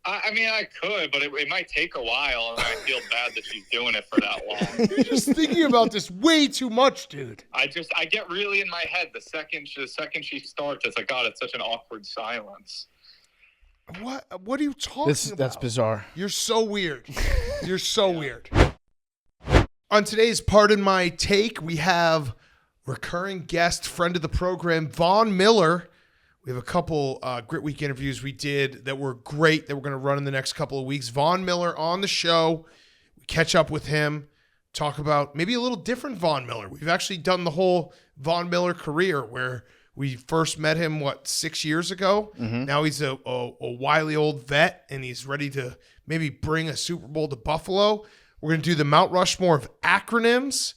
I mean, I could, but it might take a while, and I feel bad that she's doing it for that long. You're just thinking about this way too much, dude. I get really in my head the second she starts. It's like, God, it's such an awkward silence. What are you talking about? That's bizarre. You're so weird. You're so weird. On today's Pardon My Take, we have recurring guest, friend of the program, Von Miller. We have a couple Grit Week interviews we did that were great that we're going to run in the next couple of weeks. Von Miller on the show. We catch up with him, talk about maybe a little different Von Miller. We've actually done the whole Von Miller career where we first met him, 6 years ago? Mm-hmm. Now he's a wily old vet, and he's ready to maybe bring a Super Bowl to Buffalo. We're going to do the Mt Rushmore of acronyms,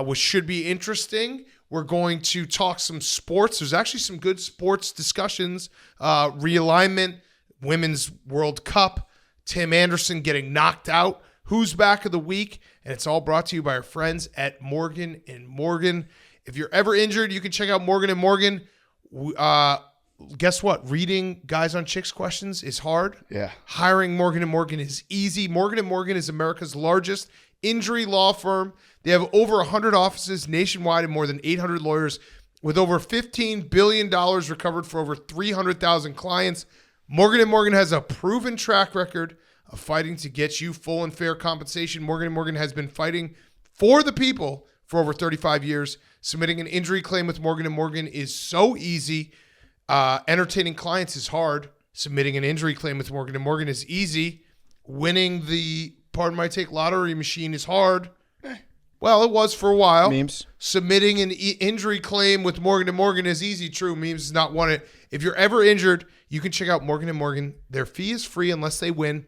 which should be interesting. We're going to talk some sports. There's actually some good sports discussions. Realignment, Women's World Cup, Tim Anderson getting knocked out, who's back of the week, and it's all brought to you by our friends at Morgan & Morgan. If you're ever injured, you can check out Morgan & Morgan. Guess what? Reading Guys on Chicks questions is hard. Yeah. Hiring Morgan & Morgan is easy. Morgan & Morgan is America's largest injury law firm. They have over 100 offices nationwide and more than 800 lawyers with over $15 billion recovered for over 300,000 clients. Morgan & Morgan has a proven track record of fighting to get you full and fair compensation. Morgan & Morgan has been fighting for the people for over 35 years. Submitting an injury claim with Morgan & Morgan is so easy. Entertaining clients is hard. Submitting an injury claim with Morgan & Morgan is easy. Winning the Pardon My Take lottery machine is hard. Well, it was for a while. Memes. Submitting an injury claim with Morgan & Morgan is easy. True, Memes has not won it. If you're ever injured, you can check out Morgan & Morgan. Their fee is free unless they win.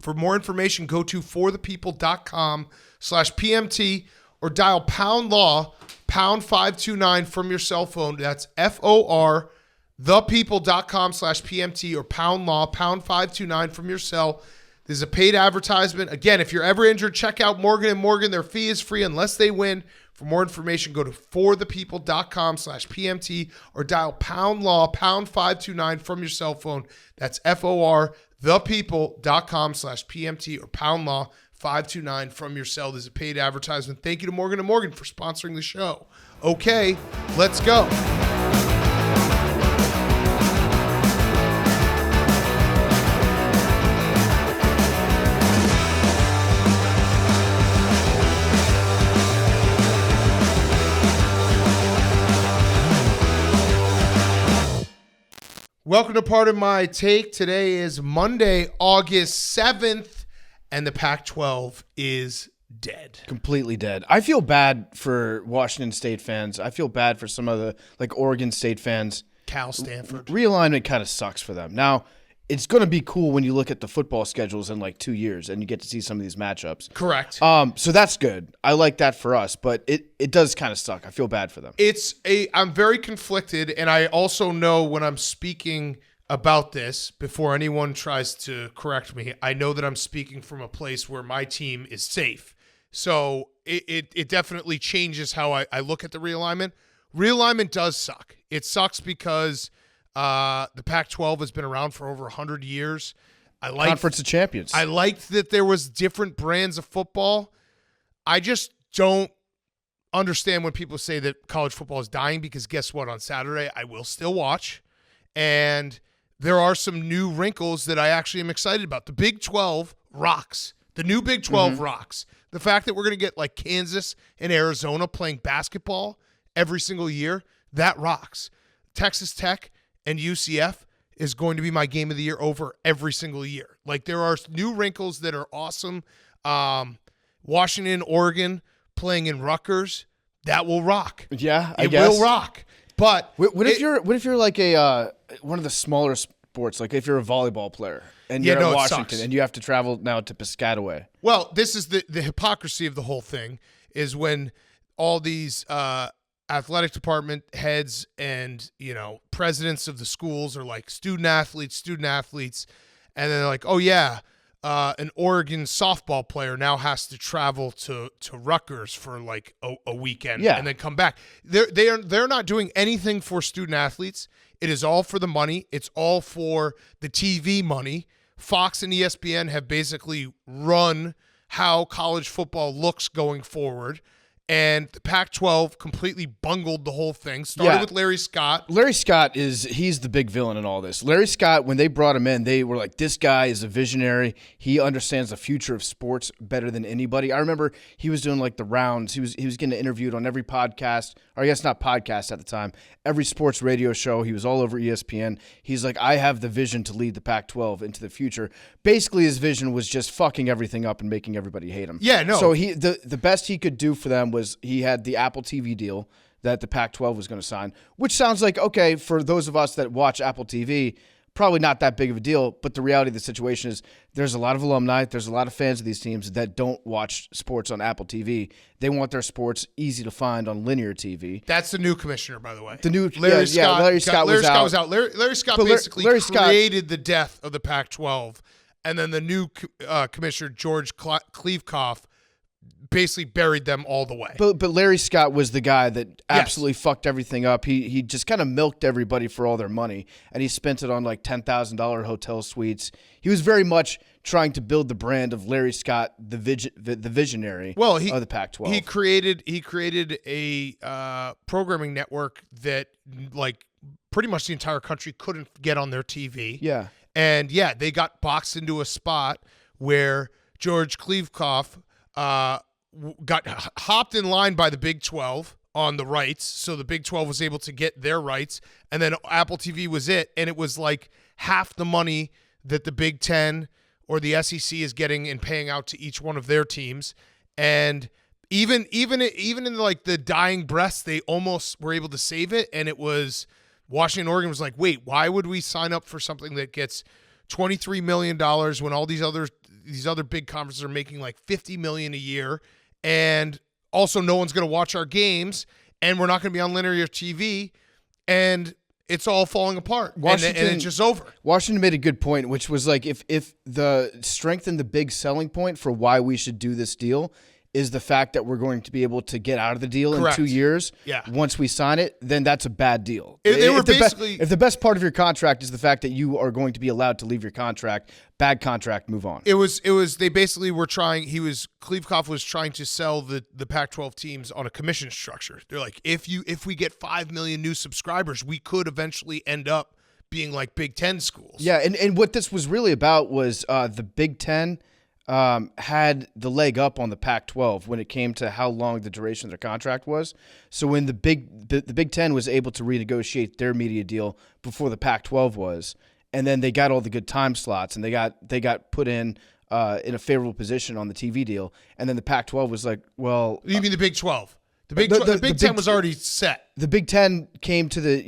For more information, go to forthepeople.com/PMT or dial pound law, pound 529 from your cell phone. That's FOR, thepeople.com/PMT or pound law, pound 529 from your cell. There's a paid advertisement. Again, if you're ever injured, check out Morgan & Morgan. Their fee is free unless they win. For more information, go to forthepeople.com/PMT or dial pound law, pound 529 from your cell phone. That's FOR, thepeople.com/PMT or pound law 529 from your cell. There's a paid advertisement. Thank you to Morgan & Morgan for sponsoring the show. Okay, let's go. Welcome to Pardon My Take. Today is Monday, August 7th, and the Pac-12 is dead. Completely dead. I feel bad for Washington State fans. I feel bad for some of the Oregon State fans. Cal, Stanford. Realignment kind of sucks for them. Now, it's going to be cool when you look at the football schedules in 2 years and you get to see some of these matchups. Correct. So that's good. I like that for us, but it does kind of suck. I feel bad for them. I'm very conflicted, and I also know when I'm speaking about this, before anyone tries to correct me, I know that I'm speaking from a place where my team is safe. So it definitely changes how I look at the realignment. Realignment does suck. It sucks because the Pac-12 has been around for over 100 years. Conference of Champions. I liked that there was different brands of football. I just don't understand when people say that college football is dying, because guess what? On Saturday, I will still watch. And there are some new wrinkles that I actually am excited about. The Big 12 rocks. The new Big 12 rocks. The fact that we're going to get Kansas and Arizona playing basketball every single year, that rocks. Texas Tech and UCF is going to be my game of the year over every single year. There are new wrinkles that are awesome. Washington, Oregon playing in Rutgers, that will rock. Yeah, I guess. It will rock. But what if you're like one of the smaller sports, if you're a volleyball player and you're in Washington and you have to travel now to Piscataway? Well, this is the hypocrisy of the whole thing, is when all these athletic department heads and presidents of the schools are like student athletes, and then they're like, oh yeah, an Oregon softball player now has to travel to Rutgers for a weekend and then come back. They're not doing anything for student athletes. It is all for the money. It's all for the TV money. Fox and ESPN have basically run how college football looks going forward. And the Pac-12 completely bungled the whole thing. Started with Larry Scott. Larry Scott he's the big villain in all this. Larry Scott, when they brought him in, they were like, this guy is a visionary. He understands the future of sports better than anybody. I remember he was doing like the rounds. He was getting interviewed on every podcast, or I guess not podcast at the time, every sports radio show. He was all over ESPN. He's like, I have the vision to lead the Pac-12 into the future. Basically, his vision was just fucking everything up and making everybody hate him. Yeah, no. So the best he could do for them was he had the Apple TV deal that the Pac-12 was going to sign, which sounds like, okay, for those of us that watch Apple TV, probably not that big of a deal. But the reality of the situation is there's a lot of alumni, there's a lot of fans of these teams that don't watch sports on Apple TV. They want their sports easy to find on linear TV. That's the new commissioner, by the way. The new Larry Scott. Larry Scott was out. Larry Scott basically created the death of the Pac-12, and then the new commissioner, George Kliavkoff, basically buried them all the way. But Larry Scott was the guy that absolutely fucked everything up. He just kind of milked everybody for all their money, and he spent it on like $10,000 hotel suites. He was very much trying to build the brand of Larry Scott, the visionary of the Pac-12. He created a programming network that like pretty much the entire country couldn't get on their TV. Yeah. And they got boxed into a spot where George Kliavkoff got hopped in line by the Big 12 on the rights, so the Big 12 was able to get their rights, and then Apple TV was it, and it was like half the money that the Big 10 or the SEC is getting and paying out to each one of their teams. And even in like the dying breaths, they almost were able to save it, and it was Washington, Oregon was like, wait, why would we sign up for something that gets $23 million when all these other big conferences are making like $50 million a year, and also no one's going to watch our games, and we're not going to be on linear TV, and it's all falling apart, and it's just over. Washington made a good point, which was like if the strength and the big selling point for why we should do this deal is the fact that we're going to be able to get out of the deal in 2 years. Yeah. Once we sign it, then that's a bad deal. If the best part of your contract is the fact that you are going to be allowed to leave your contract, bad contract, move on. They basically were trying. Kliavkoff was trying to sell the Pac-12 teams on a commission structure. They're like, if we get 5 million new subscribers, we could eventually end up being like Big Ten schools. Yeah, and what this was really about was the Big Ten had the leg up on the Pac-12 when it came to how long the duration of their contract was. So when the Big Ten was able to renegotiate their media deal before the Pac-12 was, and then they got all the good time slots, and they got put in a favorable position on the TV deal, and then the Pac-12 was like, well, you mean the Big 12? The Big Ten was already set. The Big Ten came to the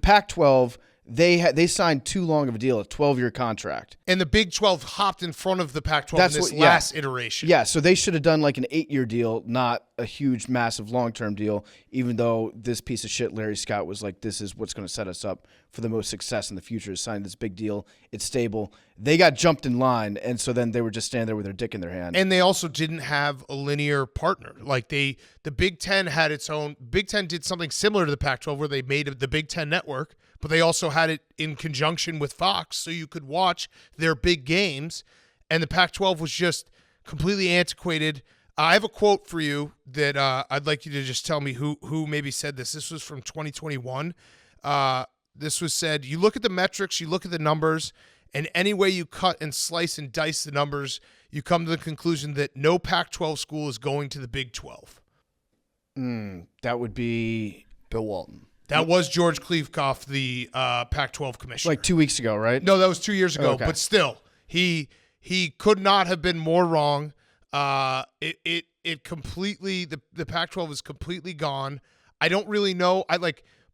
Pac-12. They signed too long of a deal, a 12-year contract. And the Big 12 hopped in front of the Pac-12 in this last iteration. Yeah, so they should have done like an 8-year deal, not a huge, massive long-term deal, even though this piece of shit, Larry Scott, was like, this is what's going to set us up for the most success in the future, is sign this big deal. It's stable. They got jumped in line, and so then they were just standing there with their dick in their hand. And they also didn't have a linear partner. Like the Big Ten had its own. Big Ten did something similar to the Pac-12 where they made the Big Ten network, but they also had it in conjunction with Fox, so you could watch their big games. And the Pac-12 was just completely antiquated. I have a quote for you that I'd like you to just tell me who maybe said this. This was from 2021. This was said, you look at the metrics, you look at the numbers, and any way you cut and slice and dice the numbers, you come to the conclusion that no Pac-12 school is going to the Big 12. That would be Bill Walton. That was George Kliavkoff, the Pac-12 commissioner. like 2 weeks ago, right? No, that was 2 years ago. Okay. But still, he could not have been more wrong. It completely the Pac-12 is completely gone. I don't really know.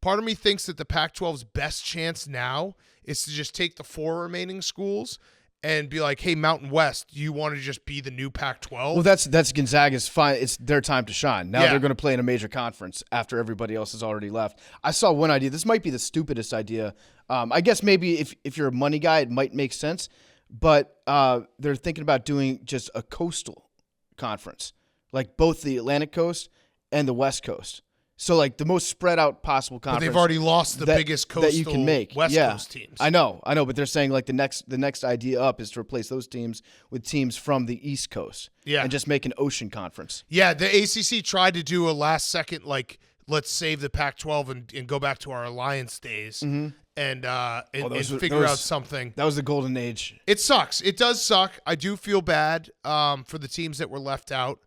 Part of me thinks that the Pac-12's best chance now is to just take the 4 remaining schools and be like, hey, Mountain West, do you want to just be the new Pac-12? Well, that's Gonzaga's fine. It's their time to shine. Now they're going to play in a major conference after everybody else has already left. I saw one idea. This might be the stupidest idea. I guess maybe if you're a money guy, it might make sense. But they're thinking about doing just a coastal conference, like both the Atlantic coast and the West Coast. So like the most spread out possible But conference. they've already lost the biggest coastal that you can make. West Coast teams. I know, but they're saying like the next idea up is to replace those teams with teams from the East Coast. Yeah. And just make an ocean conference. Yeah, the ACC tried to do a last second, like, let's save the Pac-12 and go back to our alliance days and figure out something. That was the golden age. It sucks. It does suck. I do feel bad for the teams that were left out.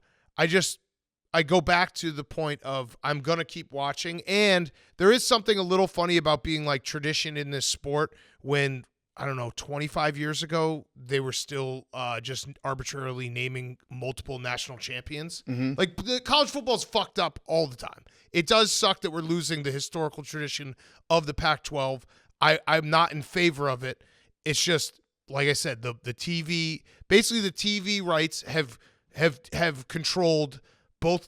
I go back to the point of I'm going to keep watching. And there is something a little funny about being like tradition in this sport when, I don't know, 25 years ago, they were still just arbitrarily naming multiple national champions. Like, the college football's fucked up all the time. It does suck that we're losing the historical tradition of the Pac-12. I'm not in favor of it. It's just, like I said, the TV, basically the TV rights have controlled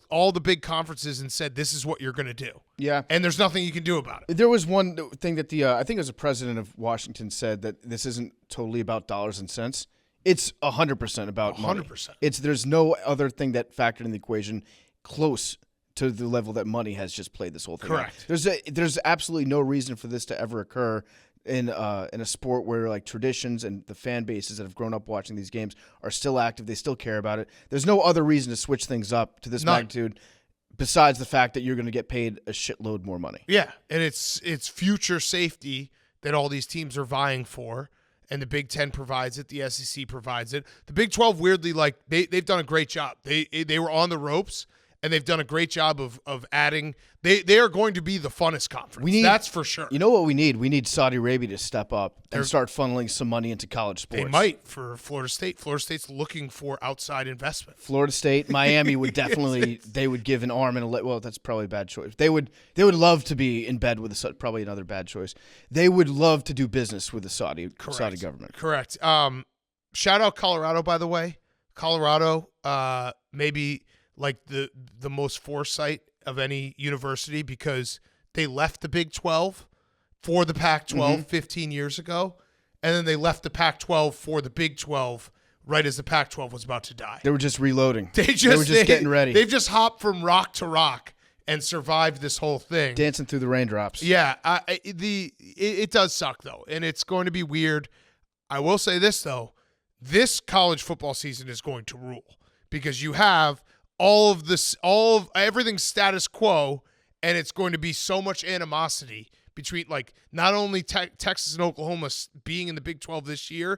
all the big conferences and said, this is what you're going to do. Yeah. And there's nothing you can do about it. There was one thing that I think it was the president of Washington said that this isn't totally about dollars and cents. It's 100% about money. 100%. There's no other thing that factored in the equation close to the level that money has just played this whole thing. Correct. There's absolutely no reason for this to ever occur in a sport where like traditions and the fan bases that have grown up watching these games are still active. They still care about it. There's no other reason to switch things up to this magnitude besides the fact that you're going to get paid a shitload more money. Yeah, and it's future safety that all these teams are vying for, and the Big Ten provides it. The SEC provides it. The Big 12, weirdly, like they've done a great job. They were on the ropes, and they've done a great job of adding. They are going to be the funnest conference. That's for sure. You know what we need? We need Saudi Arabia to step up and start funneling some money into college sports. They might for Florida State. Florida State's looking for outside investment. Florida State, Miami would definitely. They would give an arm and a leg. Well, that's probably a bad choice. They would love to be in bed with probably another bad choice. They would love to do business with the Saudi government. Correct. Shout out Colorado, by the way. Colorado, maybe like the most foresight of any university, because they left the Big 12 for the Pac-12 15 years ago, and then they left the Pac-12 for the Big 12 right as the Pac-12 was about to die. They were just reloading. They were just getting ready. They've just hopped from rock to rock and survived this whole thing. Dancing through the raindrops. Yeah, it does suck, though, and it's going to be weird. I will say this, though. This college football season is going to rule because you have all of everything status quo, and it's going to be so much animosity between, like, not only Texas and Oklahoma being in the Big 12 this year,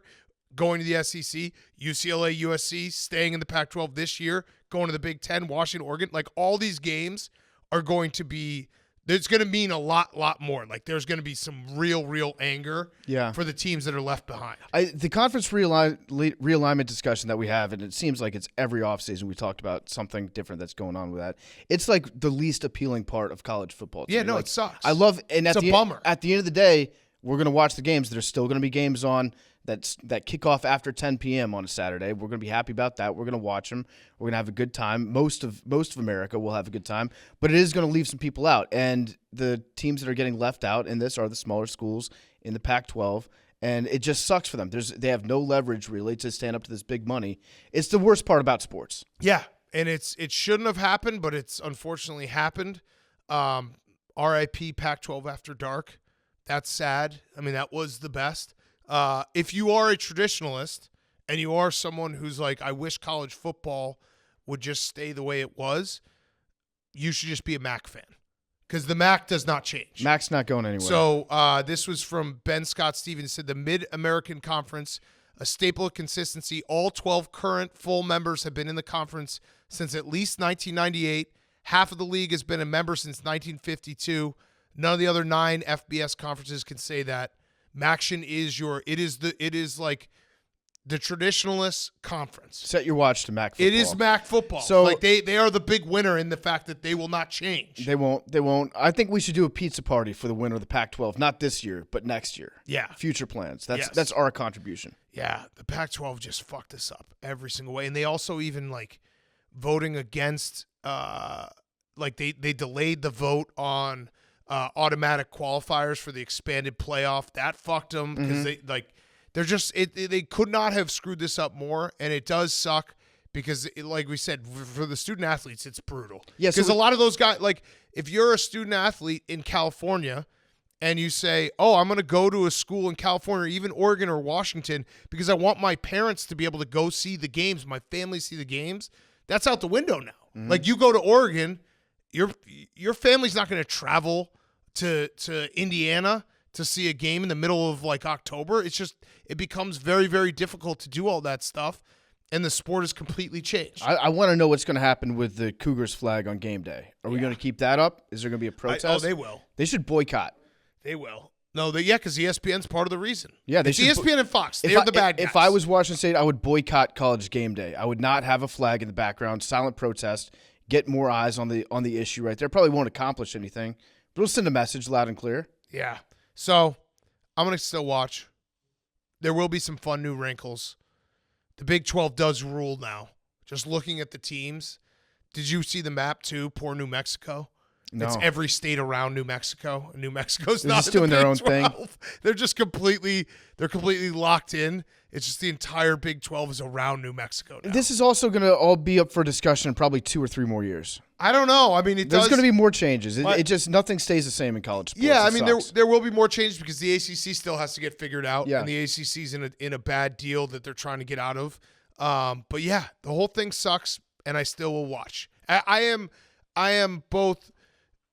going to the SEC, UCLA, USC staying in the Pac-12 this year, going to the Big 10, Washington, Oregon. Like, all these games are going to be – it's going to mean a lot more. Like, there's going to be some real anger for the teams that are left behind. The conference realignment discussion that we have, and it seems like it's every offseason we talked about something different that's going on with that. It's like the least appealing part of college football. Yeah, no, like, it sucks. I love – and it's a bummer. At the end of the day, we're going to watch the games. There's still going to be games on that kick off after 10 p.m. on a Saturday. We're going to be happy about that. We're going to watch them. We're going to have a good time. Most of America will have a good time, but it is going to leave some people out. And the teams that are getting left out in this are the smaller schools in the Pac-12, and it just sucks for them. They have no leverage really to stand up to this big money. It's the worst part about sports. Yeah, and it shouldn't have happened, but it's unfortunately happened. RIP Pac-12 After Dark. That's sad. I mean, that was the best. If you are a traditionalist and you are someone who's like, I wish college football would just stay the way it was, you should just be a MAC fan because the MAC does not change. MAC's not going anywhere. So this was from Ben Scott Stevens, said the Mid-American Conference, a staple of consistency. All 12 current full members have been in the conference since at least 1998. Half of the league has been a member since 1952. None of the other 9 FBS conferences can say that. MACtion is like the traditionalist conference. Set your watch to MAC football. It is MAC football. So like they are the big winner in the fact that they will not change. They won't. I think we should do a pizza party for the winner of the Pac-12, not this year, but next year. Yeah. Future plans. That's our contribution. Yeah, the Pac-12 just fucked us up every single way. And they also even like voting against like they delayed the vote on automatic qualifiers for the expanded playoff. That fucked them because they could not have screwed this up more, and it does suck because like we said, for the student athletes, it's brutal. Yeah, because a lot of those guys, like if you're a student athlete in California and you say, oh, I'm going to go to a school in California, or even Oregon or Washington, because I want my parents to be able to go see the games, my family see the games, that's out the window now. Mm-hmm. Like, you go to Oregon, your family's not going to travel to Indiana to see a game in the middle of like October. It becomes very, very difficult to do all that stuff, and the sport has completely changed. I want to know what's going to happen with the Cougars flag on game day. Are we going to keep that up? Is there going to be a protest? They will. They should boycott. They will. No, because ESPN's part of the reason. Yeah, it's ESPN and Fox. They're the bad guys. If I was Washington State, I would boycott college game day. I would not have a flag in the background, silent protest, get more eyes on the issue right there. Probably won't accomplish anything, but it'll send a message loud and clear. Yeah. So I'm going to still watch. There will be some fun new wrinkles. The Big 12 does rule now. Just looking at the teams. Did you see the map too? Poor New Mexico. No. It's every state around New Mexico. New Mexico's They're not just doing their own thing. They're just completely locked in. It's just the entire Big 12 is around New Mexico now. This is also going to all be up for discussion in probably 2 or 3 more years. I don't know. I mean, there's going to be more changes. It just nothing stays the same in college sports. Yeah, I mean, there will be more changes because the ACC still has to get figured out, yeah. And the ACC's in a bad deal that they're trying to get out of. But yeah, the whole thing sucks, and I still will watch. I am both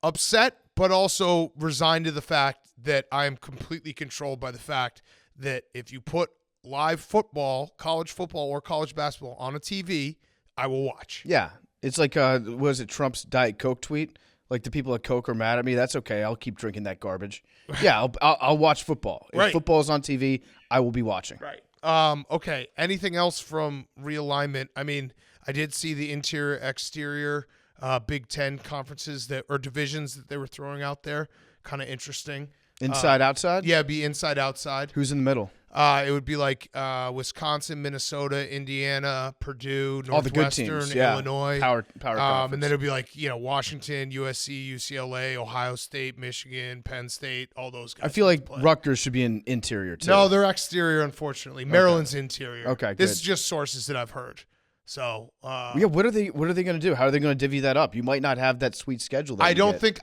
upset, but also resigned to the fact that I am completely controlled by the fact that if you put live football, college football or college basketball on a TV, I will watch. Yeah. It's like, was it Trump's Diet Coke tweet? Like, the people at Coke are mad at me. That's okay. I'll keep drinking that garbage. Yeah, I'll watch football. If football is on TV, I will be watching. Right. Okay. Anything else from Realignment? I mean, I did see the interior, exterior Big Ten conferences or divisions that they were throwing out there. Kind of interesting. Inside, outside? Yeah, be inside, outside. Who's in the middle? It would be like Wisconsin, Minnesota, Indiana, Purdue, Northwestern, all the good teams, yeah. Illinois. Power conference. And then it would be like, Washington, USC, UCLA, Ohio State, Michigan, Penn State, all those guys. I feel like Rutgers should be in interior, too. No, they're exterior, unfortunately. Maryland's interior. Okay, good. This is just sources that I've heard. So what are they going to do? How are they going to divvy that up? You might not have that sweet schedule. I don't think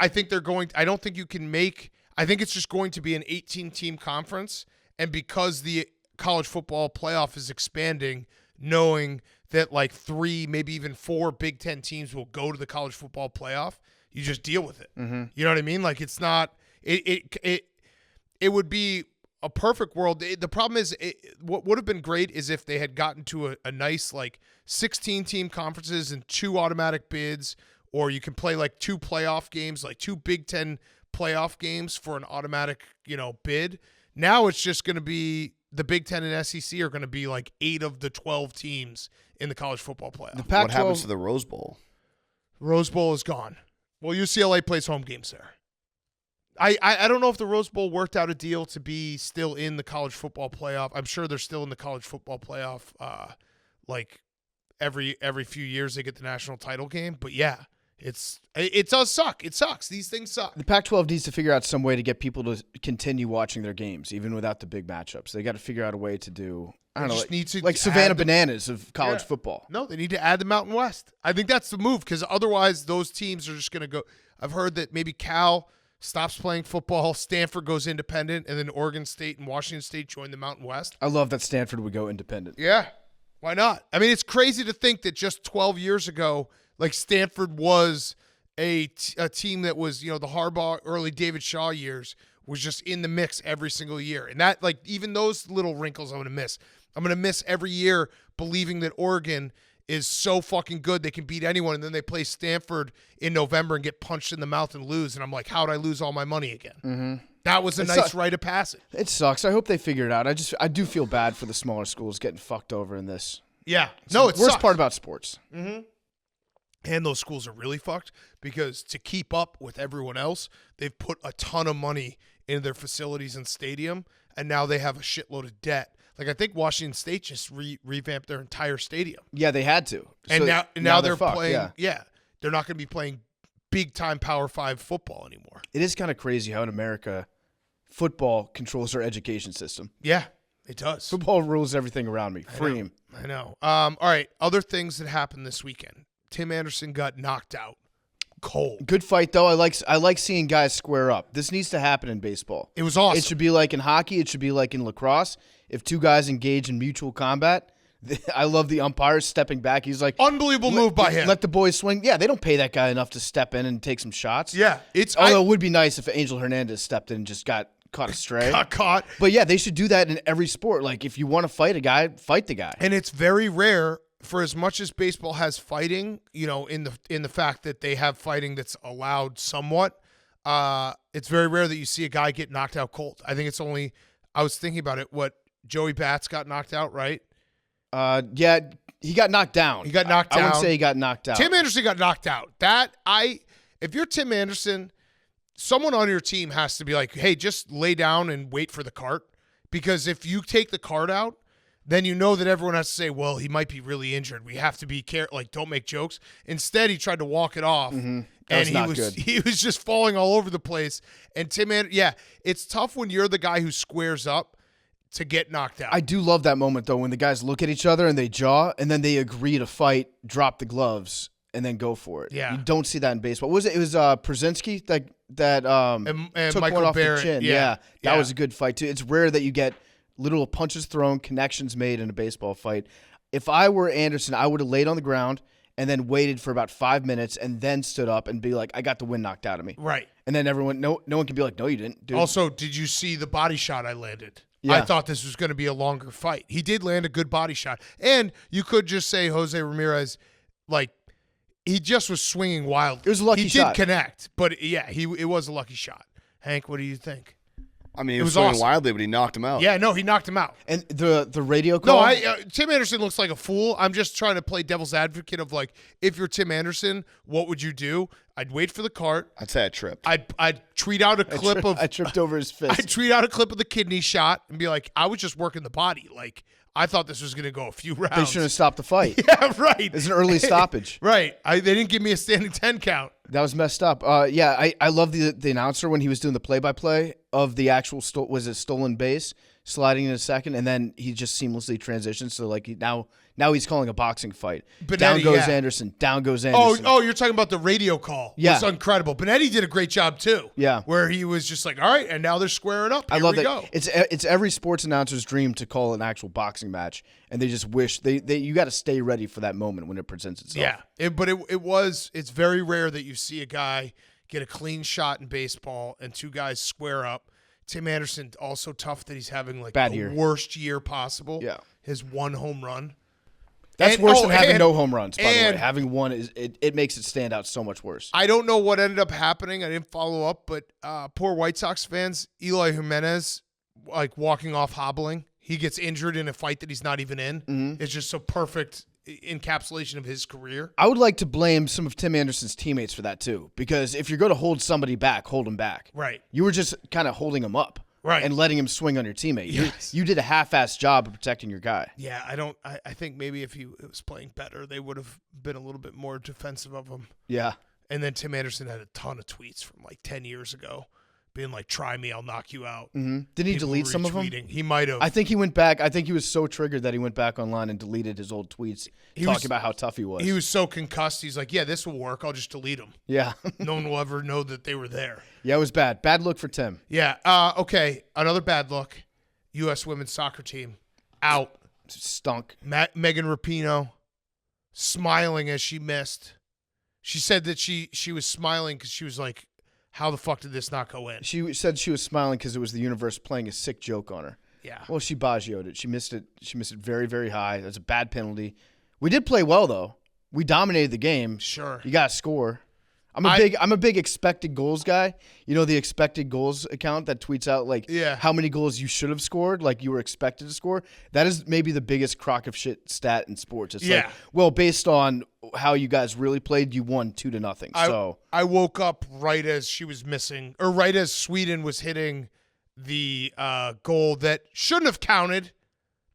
you can make. I think it's just going to be an 18-team conference, and because the college football playoff is expanding, knowing that like 3, maybe even 4 Big Ten teams will go to the college football playoff, you just deal with it. Mm-hmm. You know what I mean? Like, it's not. It would be a perfect world. The problem is, what would have been great is if they had gotten to a nice like 16-team conferences and 2 automatic bids, or you can play like 2 playoff games, like 2 Big Ten playoff games for an automatic, bid. Now it's just going to be the Big Ten and SEC are going to be like 8 of the 12 teams in the college football playoff. What happens to the Rose Bowl? Rose Bowl is gone. Well, UCLA plays home games there. I don't know if the Rose Bowl worked out a deal to be still in the college football playoff. I'm sure they're still in the college football playoff. Like every few years they get the national title game. But yeah, it does suck. It sucks. These things suck. The Pac-12 needs to figure out some way to get people to continue watching their games, even without the big matchups. They got to figure out a way to do. I don't know, like Savannah Bananas of college football. No, they need to add the Mountain West. I think that's the move, because otherwise those teams are just going to go. I've heard that maybe Cal stops playing football, Stanford goes independent, and then Oregon State and Washington State join the Mountain West. I love that Stanford would go independent. Yeah, why not? I mean, it's crazy to think that just 12 years ago, like Stanford was a team that was, the Harbaugh, early David Shaw years was just in the mix every single year. And that, like, even those little wrinkles I'm going to miss. I'm going to miss every year believing that Oregon is so fucking good they can beat anyone, and then they play Stanford in November and get punched in the mouth and lose, and I'm like, how'd I lose all my money again? Mm-hmm. That was a nice rite of passage. It sucks. I hope they figure it out. I do feel bad for the smaller schools getting fucked over in this. Yeah. It's the worst part about sports. Mm-hmm. And those schools are really fucked because to keep up with everyone else, they've put a ton of money into their facilities and stadium, and now they have a shitload of debt. Like, I think Washington State just revamped their entire stadium. Yeah, they had to. And so now they're fucked, playing. Yeah, they're not going to be playing big-time Power 5 football anymore. It is kind of crazy how in America, football controls our education system. Yeah, it does. Football rules everything around me. Free. I know. All right, other things that happened this weekend. Tim Anderson got knocked out. cold. Good fight though. I like seeing guys square up. This needs to happen in baseball. It was awesome. It should be like in hockey. It should be like in lacrosse. If two guys engage in mutual combat, I love the umpire stepping back. He's like, unbelievable move by him. Let the boys swing. Yeah, they don't pay that guy enough to step in and take some shots. Yeah, although it would be nice if Angel Hernandez stepped in and just got caught astray. Got caught. But yeah, they should do that in every sport. Like if you want to fight a guy, fight the guy. And it's very rare. For as much as baseball has fighting, in the fact that they have fighting that's allowed somewhat, it's very rare that you see a guy get knocked out cold. I think it's only. I was thinking about it. What Joey Bats got knocked out, right? Yeah, he got knocked down. He got knocked down. I wouldn't say he got knocked out. Tim Anderson got knocked out. If you're Tim Anderson, someone on your team has to be like, hey, just lay down and wait for the cart. Because if you take the cart out, then you know that everyone has to say, well, he might be really injured. We have to be careful. Like, don't make jokes. Instead, he tried to walk it off. Mm-hmm. And he was just falling all over the place. And Tim Anderson, it's tough when you're the guy who squares up to get knocked out. I do love that moment, though, when the guys look at each other and they jaw, and then they agree to fight, drop the gloves, and then go for it. Yeah. You don't see that in baseball. What was it? It was Przinsky that and took Michael one off Barrett, the chin. yeah. That was a good fight, too. It's rare that you get little punches thrown, connections made in a baseball fight. If I were Anderson, I would have laid on the ground and then waited for about 5 minutes and then stood up and be like, I got the wind knocked out of me. Right. And then no one can be like, no, you didn't, dude. Also, did you see the body shot I landed? Yeah. I thought this was going to be a longer fight. He did land a good body shot. And you could just say Jose Ramirez, like, he just was swinging wildly. It was a lucky shot. He did connect, but it was a lucky shot. Hank, what do you think? I mean, he was swinging wildly, but he knocked him out. Yeah, no, he knocked him out. And the radio call? No, Tim Anderson looks like a fool. I'm just trying to play devil's advocate of, like, if you're Tim Anderson, what would you do? I'd wait for the cart. I'd say I tripped. I'd tweet out a clip of... I tripped over his fist. I'd tweet out a clip of the kidney shot and be like, I was just working the body. Like, I thought this was going to go a few rounds. They shouldn't have stopped the fight. Yeah, right. It's an early stoppage. Right. They didn't give me a standing 10 count. That was messed up. I love the announcer when he was doing the play-by-play of the actual stolen base, sliding in a second, and then he just seamlessly transitions. So like now he's calling a boxing fight. Benetti, down goes Anderson. Down goes Anderson. Oh, you're talking about the radio call. Yeah, it's incredible. Benetti did a great job too. Yeah, where he was just like, all right, and now they're squaring up. Here I love we that. Go. It's every sports announcer's dream to call an actual boxing match, and they just wish you got to stay ready for that moment when it presents itself. Yeah, it's very rare that you see a guy get a clean shot in baseball and two guys square up. Tim Anderson also tough that he's having like the worst year possible. Yeah, his one home run. That's worse than having no home runs, by the way. Having one it makes it stand out so much worse. I don't know what ended up happening. I didn't follow up, but poor White Sox fans, Eloy Jimenez, like walking off hobbling. He gets injured in a fight that he's not even in. Mm-hmm. It's just so perfect encapsulation of his career. I would like to blame some of Tim Anderson's teammates for that too, because if you're going to hold somebody back, hold him back. Right. You were just kind of holding him up. Right. And letting him swing on your teammate. Yes. You did a half-assed job of protecting your guy. Yeah, I think maybe if he was playing better, they would have been a little bit more defensive of him. Yeah. And then Tim Anderson had a ton of tweets from like 10 years ago being like, try me, I'll knock you out. Mm-hmm. Did he delete some of them? He might have. I think he went back. I think he was so triggered that he went back online and deleted his old tweets talking about how tough he was. He was so concussed. He's like, yeah, this will work. I'll just delete them. Yeah. No one will ever know that they were there. Yeah, it was bad. Bad look for Tim. Yeah. Okay. Another bad look. U.S. women's soccer team out. Stunk. Megan Rapinoe smiling as she missed. She said that she was smiling because she was like, how the fuck did this not go in? She said she was smiling because it was the universe playing a sick joke on her. Yeah. Well, she Baggio'd it. She missed it. She missed it very, very high. That's a bad penalty. We did play well though. We dominated the game. Sure. You got to score. I'm a big expected goals guy. You know the expected goals account that tweets out like how many goals you should have scored, like you were expected to score. That is maybe the biggest crock of shit stat in sports. It's like, well, based on how you guys really played, you won 2-0. So I woke up right as she was missing, or right as Sweden was hitting the goal that shouldn't have counted,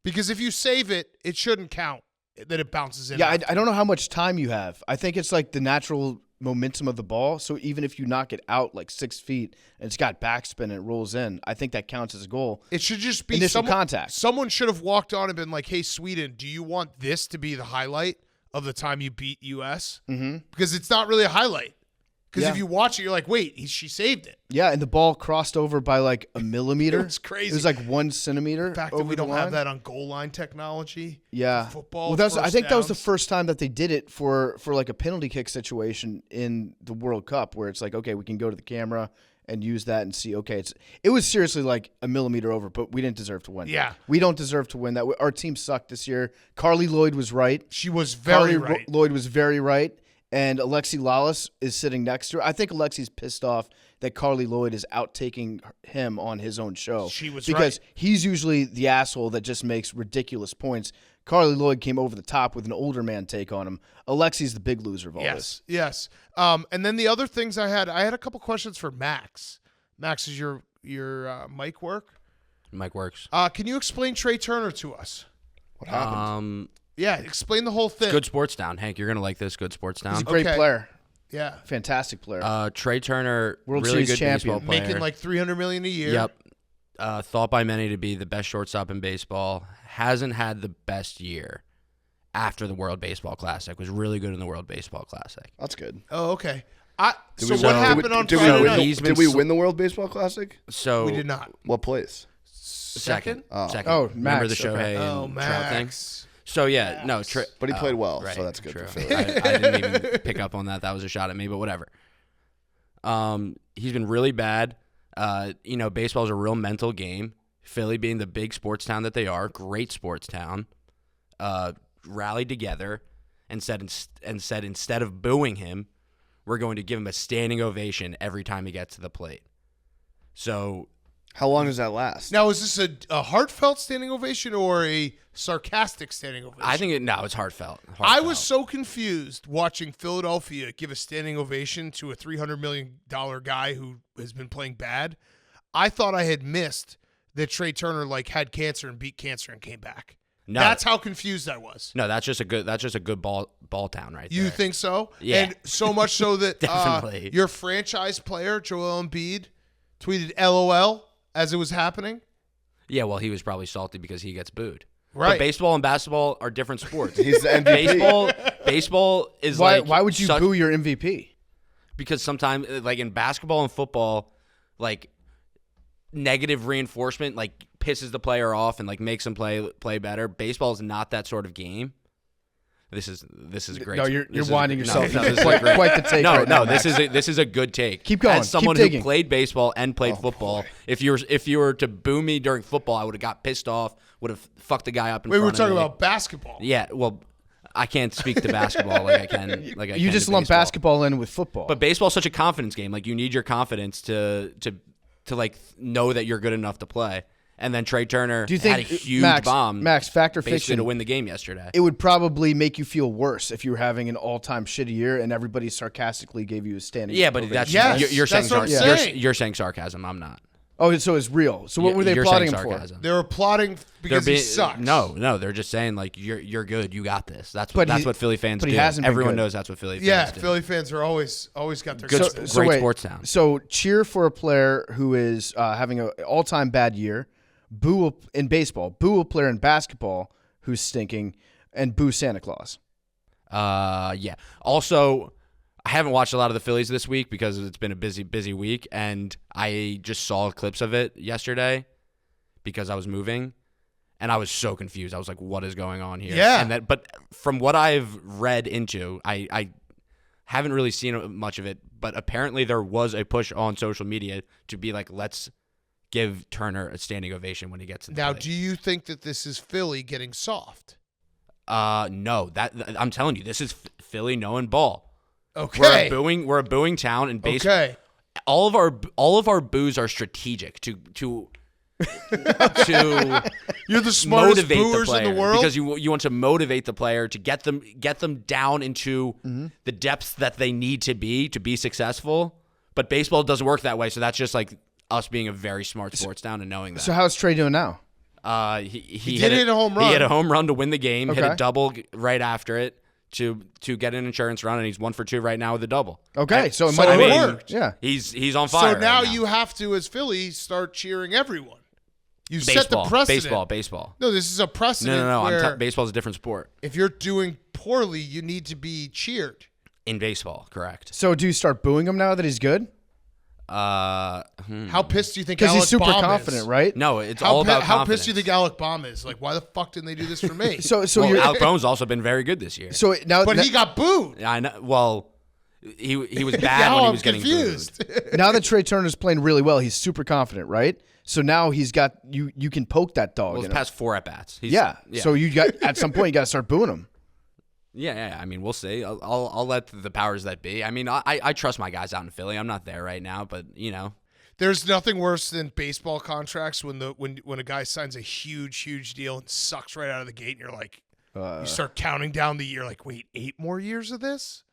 because if you save it, it shouldn't count. That it bounces in. Yeah, I don't know how much time you have. I think it's like the natural momentum of the ball. So even if you knock it out like 6 feet and it's got backspin and it rolls in, I think that counts as a goal. It should just be initial contact. Someone should have walked on and been like, hey, Sweden, do you want this to be the highlight of the time you beat US? Mm-hmm. Because it's not really a highlight. Because if you watch it, you're like, wait, she saved it. Yeah, and the ball crossed over by like a millimeter. It was crazy. It was like 1 centimeter. The fact over that we don't the line. have that on goal line technology. Yeah. Football. Well, I think that was the downs. first time that they did it for like a penalty kick situation in the World Cup, where it's like, okay, we can go to the camera and use that and see. Okay, it was seriously like a millimeter over, but we didn't deserve to win. Yeah. We don't deserve to win that. Our team sucked this year. Carly Lloyd was right. She was very right. Lloyd was very right. And Alexi Lawless is sitting next to her. I think Alexi's pissed off that Carly Lloyd is out taking him on his own show. She was because right. he's usually the asshole that just makes ridiculous points. Carly Lloyd came over the top with an older man take on him. Alexi's the big loser of all this. Yes. And then the other things I had a couple questions for Max. Max, is your mic work? Mic works. Can you explain Trea Turner to us? What happened? Yeah, explain the whole thing. Good sports town. Hank, you're going to like this. Good sports town. He's a great Okay. player. Yeah. Fantastic player. Trea Turner, World really Series good champion. baseball player. Making like $300 million a year. Yep. Thought by many to be the best shortstop in baseball. Hasn't had the best year after the World Baseball Classic. Was really good in the World Baseball Classic. That's good. Oh, okay. Did So we- what did we- happened on did we Friday win night? the- Did we win the World Baseball Classic? So We did not. What place? second. Oh. Second. Oh, Remember Max, the Shohei Oh, and Trout thing? Max. So yeah, no. But he played well, right, so that's good true. for Philly. I didn't even pick up on that. That was a shot at me, but whatever. He's been really bad. Baseball is a real mental game. Philly being the big sports town that they are, great sports town, rallied together and said instead of booing him, we're going to give him a standing ovation every time he gets to the plate. So How long does that last? Now, is this a heartfelt standing ovation or a sarcastic standing ovation? I think it's heartfelt. I was so confused watching Philadelphia give a standing ovation to a $300 million guy who has been playing bad. I thought I had missed that Trea Turner had cancer and beat cancer and came back. No. That's how confused I was. No, that's just a good ball town right there. You think so? Yeah. And so much so that Definitely. your franchise player, Joel Embiid, tweeted LOL as it was happening. Yeah, well, he was probably salty because he gets booed. Right. But baseball and basketball are different sports. He's the MVP. Baseball is why would you such, boo your MVP? because sometimes in basketball and football, negative reinforcement pisses the player off and makes him play better. Baseball is not that sort of game. This is great. No, you're This is- winding no, yourself no, down. this is Quite- great. quite the take No, right now, this Max. is a good take. Keep going. As someone Keep who digging. played baseball and played football, if you were to boo me during football, I would have got pissed off. Would have fucked the guy up in Wait, front we were of talking me. about basketball. Yeah, well, I can't speak to basketball like I can. You just lump basketball in with football. But baseball's such a confidence game. You need your confidence to know that you're good enough to play. And then Trea Turner do you think had a huge bomb, Max, fact or basically fiction, to win the game yesterday. it would probably make you feel worse if you were having an all-time shitty year and everybody sarcastically gave you a standing Yeah, but ovation. that's Yes, you're saying that's what I'm sarcasm. saying. You're saying sarcasm. I'm not. Oh, so it's real. So what were they You're plotting saying him for? sarcasm. They were plotting because he sucks. No, they're just saying you're good. You got this. That's But what Philly fans but do. he hasn't been Everyone good. knows that's what Philly Yeah, fans do. Philly fans are always got their Good- guts Great wait, sports town. So cheer for a player who is having an all-time bad year. Boo in baseball. Boo a player in basketball who's stinking, and boo Santa Claus. Yeah. Also, I haven't watched a lot of the Phillies this week because it's been a busy week, and I just saw clips of it yesterday because I was moving, and I was so confused. I was like, "What is going on here?" Yeah. But from what I've read into, I haven't really seen much of it. But apparently, there was a push on social media to be like, "Let's give Turner a standing ovation when he gets in the Now, plate." do you think that this is Philly getting soft? No, I'm telling you, this is Philly knowing ball. Okay. We're a booing town, and baseball. Okay. All of our boos are strategic to You're the smartest motivate the booers player in the world. because you want to motivate the player to get them down into the depths that they need to be successful. But baseball doesn't work that way, so that's just us being a very smart sports town and knowing that. So how's Trey doing now? He did hit a home run. He hit a home run to win the game. Hit Okay. a double right after it to get an insurance run, and he's 1 for 2 right now with a double. Okay, so it so might it have worked. Yeah. He's on fire. So now right you have to, as Philly, start cheering everyone. You set the precedent. Baseball. No, this is a precedent No. where Baseball's a different sport. if you're doing poorly, you need to be cheered. In baseball, correct. So do you start booing him now that he's good? How pissed do you think Because Alec he's super Baum confident, is? right? No, it's How, all about how confidence. pissed do you think Alec Baum is? Like, why the fuck didn't they do this for me? So Well, you're Alec Boehm's also been very good this year. so now but he got booed. I know. Well, he was bad Now when he I'm was getting confused. booed. now that Trea Turner's playing really well, he's super confident, right? So now he's got you. You can poke that dog. Well, in his him. past 4 at bats. Yeah. So you got at some point you got to start booing him. Yeah. I mean, we'll see. I'll let the powers that be. I mean, I trust my guys out in Philly. I'm not there right now, but There's nothing worse than baseball contracts when a guy signs a huge deal and sucks right out of the gate, and you're like, you start counting down the year. Like, wait, 8 more years of this?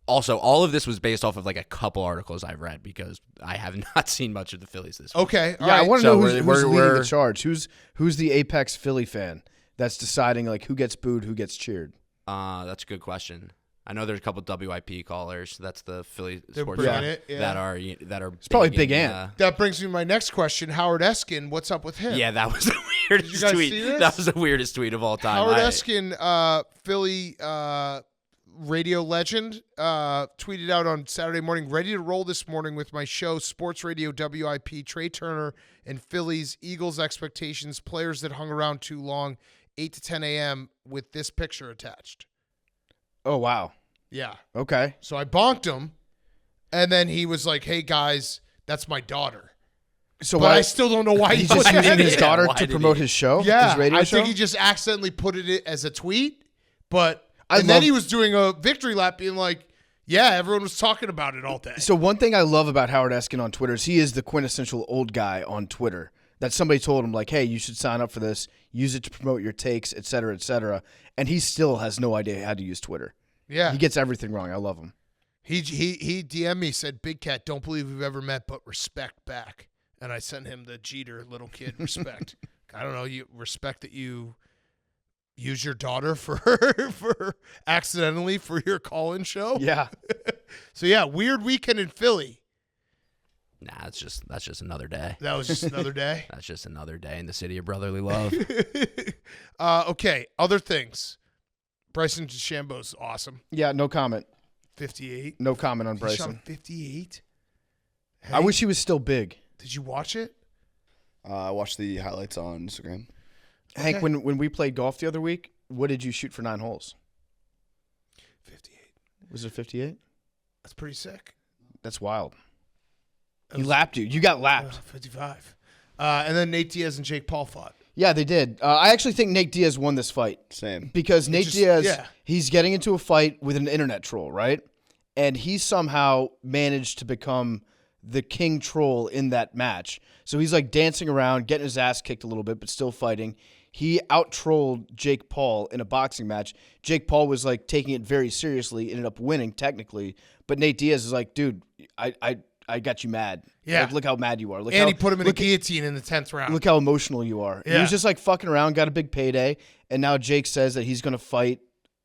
Also, all of this was based off of like a couple articles I've read because I have not seen much of the Phillies this week. Okay, all Yeah, I right. want to So know who's leading the we're- charge. Who's the apex Philly fan that's deciding like who gets booed, who gets cheered? That's a good question. I know there's a couple WIP callers. That's the Philly They're sports bringing fan it, yeah. that are. It's probably Big Ant. That brings me to my next question. Howard Eskin, what's up with him? Yeah, that was the weirdest you guys tweet. see this? That was the weirdest tweet of all time. Howard Eskin, Philly radio legend, tweeted out on Saturday morning, ready to roll this morning with my show, Sports Radio WIP, Trea Turner and Phillies, Eagles expectations, players that hung around too long, 8 to 10 a.m. with this picture attached. Oh wow. Yeah. Okay. So I bonked him, and then he was like, hey, guys, that's my daughter. So But I still don't know why he's he just put that using his in. daughter Why to did promote he? his show? Yeah, his radio I show? think he just accidentally put it as a tweet, but I and then love- he was doing a victory lap being like, yeah, everyone was talking about it all day. So one thing I love about Howard Eskin on Twitter is he is the quintessential old guy on Twitter. That somebody told him like, hey, you should sign up for this, use it to promote your takes, et cetera, and he still has no idea how to use Twitter. Yeah. He gets everything wrong. I love him. He DM'd me, said, Big Cat, don't believe we've ever met, but respect back. And I sent him the Jeter little kid respect. I don't know, you respect that you use your daughter for accidentally for your call-in show. Yeah. So yeah, weird weekend in Philly. Nah, that's just another day. That was just another day. That's just another day in the city of brotherly love. Okay, other things. Bryson DeChambeau's awesome. Yeah, no comment. 58. No comment on He shot Bryson. 58. I wish he was still big. Did you watch it? I watched the highlights on Instagram. Hank, Okay. when we played golf the other week, what did you shoot for 9 holes? 58. Was it 58? That's pretty sick. That's wild. That He was- lapped you. You got lapped. 55. And then Nate Diaz and Jake Paul fought. Yeah, they did. I actually think Nate Diaz won this fight Same. because Nate just- Diaz, yeah. he's getting into a fight with an internet troll, right? And he somehow managed to become the king troll in that match. So he's like dancing around, getting his ass kicked a little bit, but still fighting. He out-trolled Jake Paul in a boxing match. Jake Paul was like taking it very seriously, ended up winning technically. But Nate Diaz is like, dude, I got you mad. Yeah. Like, look how mad you are. Look And how, he put him in a look, guillotine in the 10th round. look how emotional you are. He Yeah. was just like fucking around, got a big payday, and now Jake says that he's gonna fight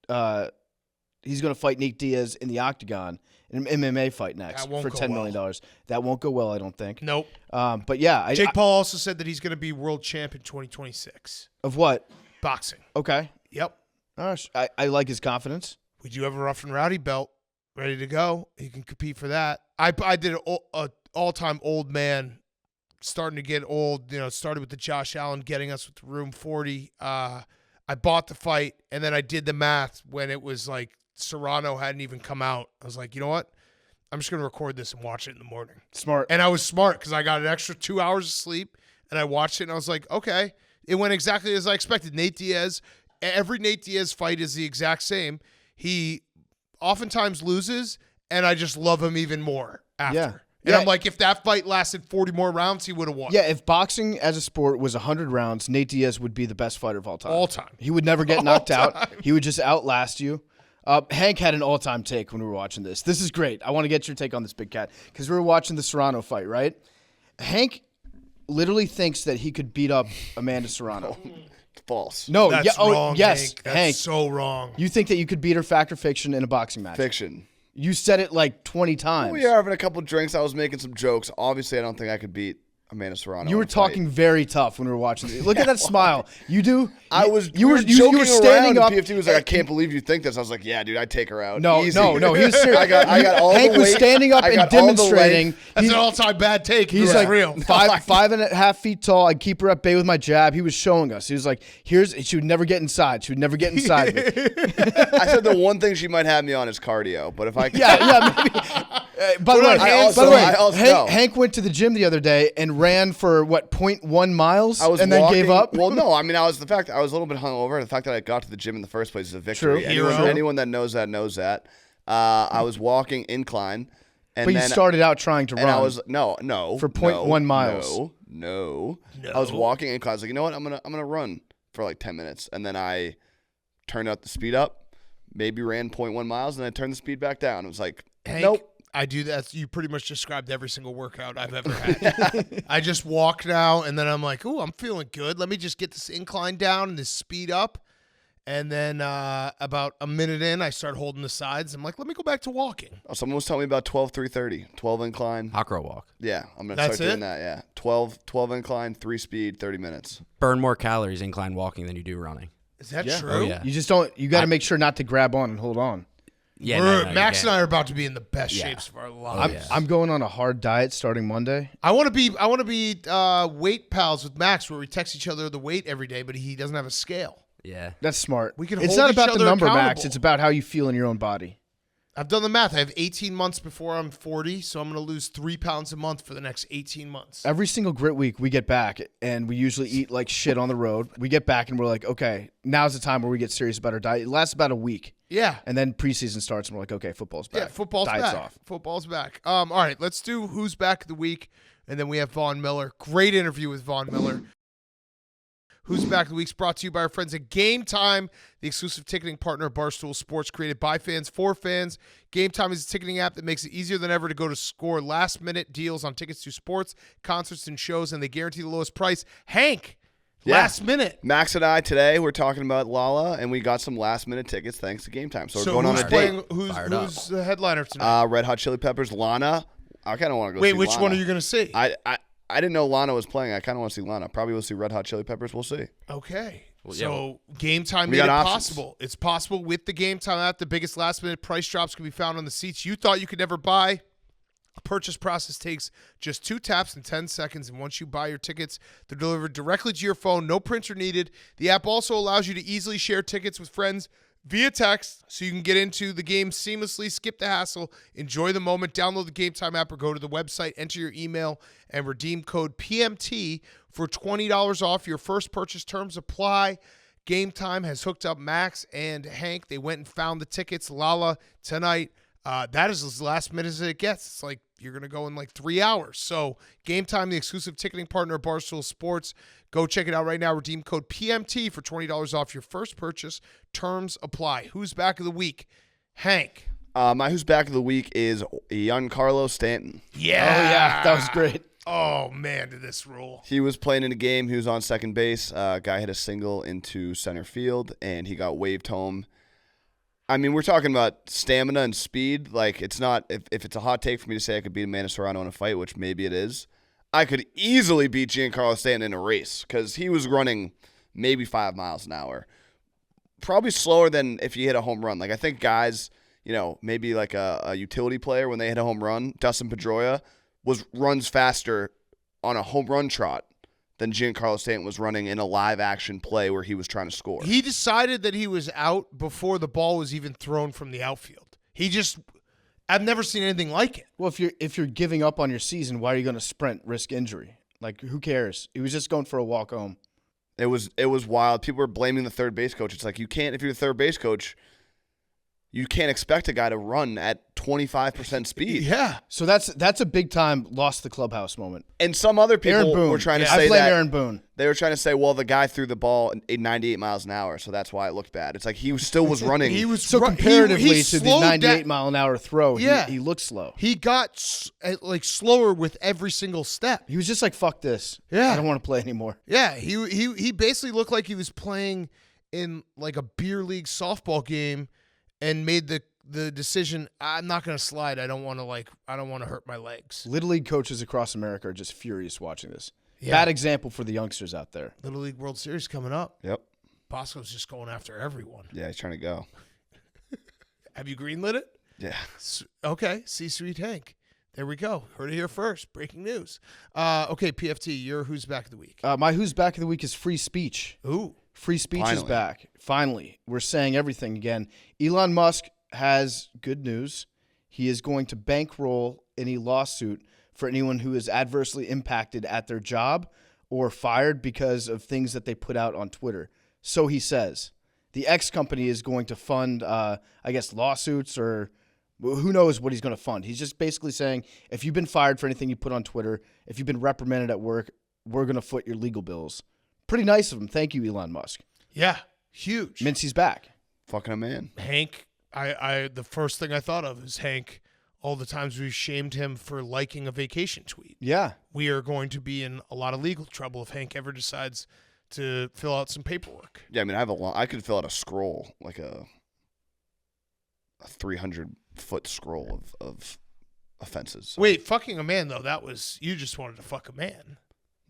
Nate Diaz in the octagon in an MMA fight next That won't for go $10 million. That won't go well, I don't think. Nope. But yeah, Jake Paul also said that he's going to be world champ in 2026. of what? Boxing. Okay. Yep. All right. I like his confidence. We do have a rough and rowdy belt ready to go. He can compete for that. I did an all-time old man, starting to get old. You know, started with the Josh Allen getting us with the Room 40. I bought the fight, and then I did the math when it was like Serrano hadn't even come out. I was like, you know what? I'm just going to record this and watch it in the morning. Smart. And I was smart because I got an extra 2 hours of sleep, and I watched it, and I was like, okay. It went exactly as I expected. Nate Diaz, every Nate Diaz fight is the exact same. He oftentimes loses, and I just love him even more after. Yeah. And Yeah. I'm like, if that fight lasted 40 more rounds, he would have won. Yeah, if boxing as a sport was 100 rounds, Nate Diaz would be the best fighter of all time. All time. He would never get All knocked out. time. He would just outlast you. Hank had an all-time take when we were watching this. This is great. I want to get your take on this, Big Cat, because we were watching the Serrano fight, right? Hank literally thinks that he could beat up Amanda Serrano. False. No, That's yeah, oh, wrong, yes, Hank. That's Hank. so wrong. You think that you could beat her fact or fiction in a boxing match? Fiction. You said it like 20 times. We are having a couple drinks. I was making some jokes. Obviously, I don't think I could beat Amanda Serrano. You were talking very tough when we were watching. Look at that smile. You do. I was. You were joking standing around, up. and PFT was like, "I can't believe you think this." I was like, "Yeah, dude, I'd take her out." No, Easy. no. He was serious. I got all Hank the weight. was standing up I and got all the demonstrating. length. That's an all-time bad take. He's It's like real. 5.5 feet tall. I'd keep her at bay with my jab. He was showing us. He was like, she would never get inside. She would never get inside me. I said the one thing she might have me on is cardio, but if I could, Yeah, maybe. By the way, no. Hank went to the gym the other day and ran for 0.1 miles, I was and then walking, gave up. Well, no, I mean, I was a little bit hungover. The fact that I got to the gym in the first place is a victory. True. Anyone that knows that knows that. I was walking incline, and But then you started out trying to run. and I was no For 0.1 miles. No. I was walking incline. I was like, you know what? I'm gonna run for like 10 minutes, and then I turned up the speed up, maybe ran 0.1 miles, and then I turned the speed back down. It was like, Hank, nope. I do that. You pretty much described every single workout I've ever had. I just walk now, and then I'm like, "Ooh, I'm feeling good. Let me just get this incline down and this speed up." And then about a minute in, I start holding the sides. I'm like, "Let me go back to walking." Oh, someone was telling me about 12-3-30, 12 incline. Hot girl walk. Yeah, I'm gonna That's start doing it? that. Yeah, 12 incline, 3 speed, 30 minutes. Burn more calories incline walking than you do running. Is that Yeah. true? Oh, yeah. You just don't. You got to make sure not to grab on and hold on. Yeah, Max and I are about to be in the best Yeah. shapes of our lives. yeah. I'm going on a hard diet starting Monday. I want to be weight pals with Max, where we text each other the weight every day, but he doesn't have a scale. Yeah. That's smart. We can It's hold not each about the other number, Max. accountable. It's about how you feel in your own body. I've done the math. I have 18 months before I'm 40, so I'm going to lose 3 pounds a month for the next 18 months. Every single grit week, we get back, and we usually eat like shit on the road. We get back, and we're like, okay, now's the time where we get serious about our diet. It lasts about a week, Yeah. and then preseason starts, and we're like, okay, football's back. Yeah, football's Diet's back. off. Football's back. All right, let's do Who's Back of the Week, and then we have Vaughn Miller. Great interview with Vaughn Miller. Who's Back of the Week is brought to you by our friends at Game Time, the exclusive ticketing partner of Barstool Sports, created by fans for fans. Game Time is a ticketing app that makes it easier than ever to go to score last-minute deals on tickets to sports, concerts, and shows, and they guarantee the lowest price. Hank, last minute. Max and I today we're talking about Lala, and we got some last minute tickets thanks to Game Time. So we're going on who's a playing? date. Who's the headliner tonight? Red Hot Chili Peppers, Lana. I kind of want to go. Wait, see which Lana. one are you going to see? I didn't know Lana was playing. I kind of want to see Lana. Probably will see Red Hot Chili Peppers. We'll see. Okay. Well, So Game Time We made it got options. possible. It's possible with the Game Time app. The biggest last-minute price drops can be found on the seats you thought you could never buy. The purchase process takes just 2 taps and 10 seconds, and once you buy your tickets, they're delivered directly to your phone. No printer needed. The app also allows you to easily share tickets with friends via text, so you can get into the game seamlessly, skip the hassle, enjoy the moment. Download the Game Time app or go to the website, enter your email, and redeem code PMT for $20 off your first purchase. Terms apply. Game Time has hooked up Max and Hank. They went and found the tickets. Lala tonight. That is as last minute as it gets. It's like you're going to go in like 3 hours. So Game Time, the exclusive ticketing partner of Barstool Sports. Go check it out right now. Redeem code PMT for $20 off your first purchase. Terms apply. Who's Back of the Week? Hank. My Who's Back of the Week is Giancarlo Stanton. Yeah. Oh, yeah. That was great. Oh, man, did this rule. He was playing in a game. He was on second base. Guy hit a single into center field, and he got waved home. I mean, we're talking about stamina and speed. Like, it's not – if it's a hot take for me to say I could beat Amanda Serrano in a fight, which maybe it is, I could easily beat Giancarlo Stanton in a race because he was running maybe 5 miles an hour. Probably slower than if you hit a home run. Like, I think guys, maybe like a utility player when they hit a home run, Dustin Pedroia, runs faster on a home run trot than Giancarlo Stanton was running in a live action play where he was trying to score. He decided that he was out before the ball was even thrown from the outfield. I've never seen anything like it. Well, if you're giving up on your season, why are you going to sprint, risk injury? Like, who cares? He was just going for a walk home. It was wild. People were blaming the third base coach. It's like, you can't, if you're the third base coach, you can't expect a guy to run at 25% speed. Yeah. So that's a big time lost the clubhouse moment. And some other people Aaron Boone. were trying to I say blame that. Aaron Boone. They were trying to say, well, the guy threw the ball at 98 miles an hour, so that's why it looked bad. It's like he still was running. So comparatively he to the slowed 98 down. mile an hour throw, Yeah. he looked slow. He got slower with every single step. He was just like, fuck this. Yeah. I don't want to play anymore. Yeah, he basically looked like he was playing in like a beer league softball game and made the the decision, I'm not going to slide. I don't want to hurt my legs. Little League coaches across America are just furious watching this. Yeah. Bad example for the youngsters out there. Little League World Series coming up. Yep. Bosco's just going after everyone. Yeah, he's trying to go. Have you greenlit it? Yeah. Okay, C-Suite Hank. There we go. Heard it here first. Breaking news. Okay, PFT, your Who's Back of the Week. My Who's Back of the Week is free speech. Ooh. Free speech is Finally. back. Finally. We're saying everything again. Elon Musk has good news. He is going to bankroll any lawsuit for anyone who is adversely impacted at their job or fired because of things that they put out on Twitter. So he says. The X company is going to fund, lawsuits or who knows what he's going to fund. He's just basically saying, if you've been fired for anything you put on Twitter, if you've been reprimanded at work, we're going to foot your legal bills. Pretty nice of him. Thank you, Elon Musk. Yeah, huge. Mincy's back. Fucking a man. Hank, the first thing I thought of is Hank, all the times we've shamed him for liking a vacation tweet. Yeah. We are going to be in a lot of legal trouble if Hank ever decides to fill out some paperwork. Yeah, I mean, I could fill out a scroll, like a 300-foot scroll of offenses. So. Wait, fucking a man, though, you just wanted to fuck a man.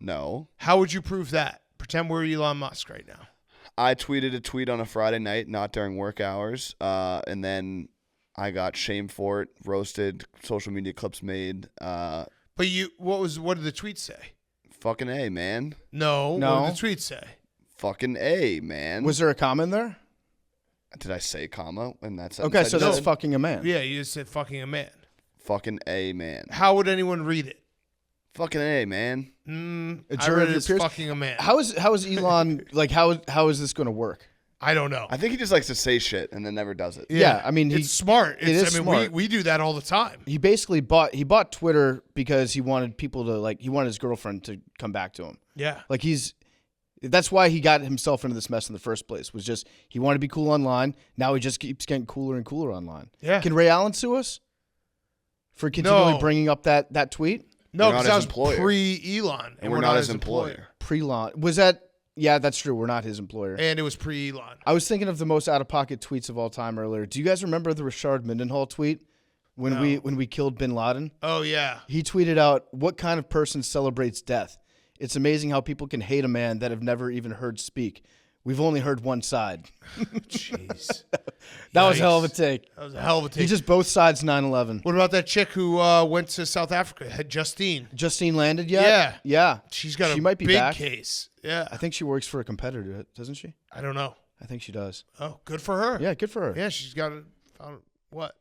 No. How would you prove that? Pretend we're Elon Musk right now. I tweeted a tweet on a Friday night, not during work hours, and then I got shamed for it, roasted, social media clips made. But what did the tweet say? Fucking A, man. No. No. What did the tweet say? Fucking A, man. Was there a comma in there? Did I say comma in that sentence? Okay, I so just that's said fucking a man. Yeah, you just said fucking a man. fucking A, man. How would anyone read it? Fucking A, man. A I jury read of it as your peers? fucking a man. How is Elon like? How is this going to work? I don't know. I think he just likes to say shit and then never does it. Yeah, I mean, it's smart. is smart. We do that all the time. He basically bought Twitter because he wanted people to he wanted his girlfriend to come back to him. Yeah. That's why he got himself into this mess in the first place. Was just he wanted to be cool online. Now he just keeps getting cooler and cooler online. Yeah. Can Ray Allen sue us for continually bringing up that tweet? No, We're not because that his was employer. pre-Elon. And we're not his employer. Pre-Elon. Was that? Yeah, that's true. We're not his employer. And it was pre-Elon. I was thinking of the most out-of-pocket tweets of all time earlier. Do you guys remember the Rashard Mendenhall tweet when we killed Bin Laden? Oh, yeah. He tweeted out, "What kind of person celebrates death? It's amazing how people can hate a man that have never even heard speak. We've only heard one side." Jeez. That was a hell of a Yikes. take. That was a hell of a take. He just both sides 9/11. What about that chick who went to South Africa? Had Justine. Justine landed yet? Yeah. Yeah. She's got a might be big back. case. Yeah. I think she works for a competitor, doesn't she? I don't know. I think she does. Oh, good for her. Yeah, good for her. Yeah, she's got what?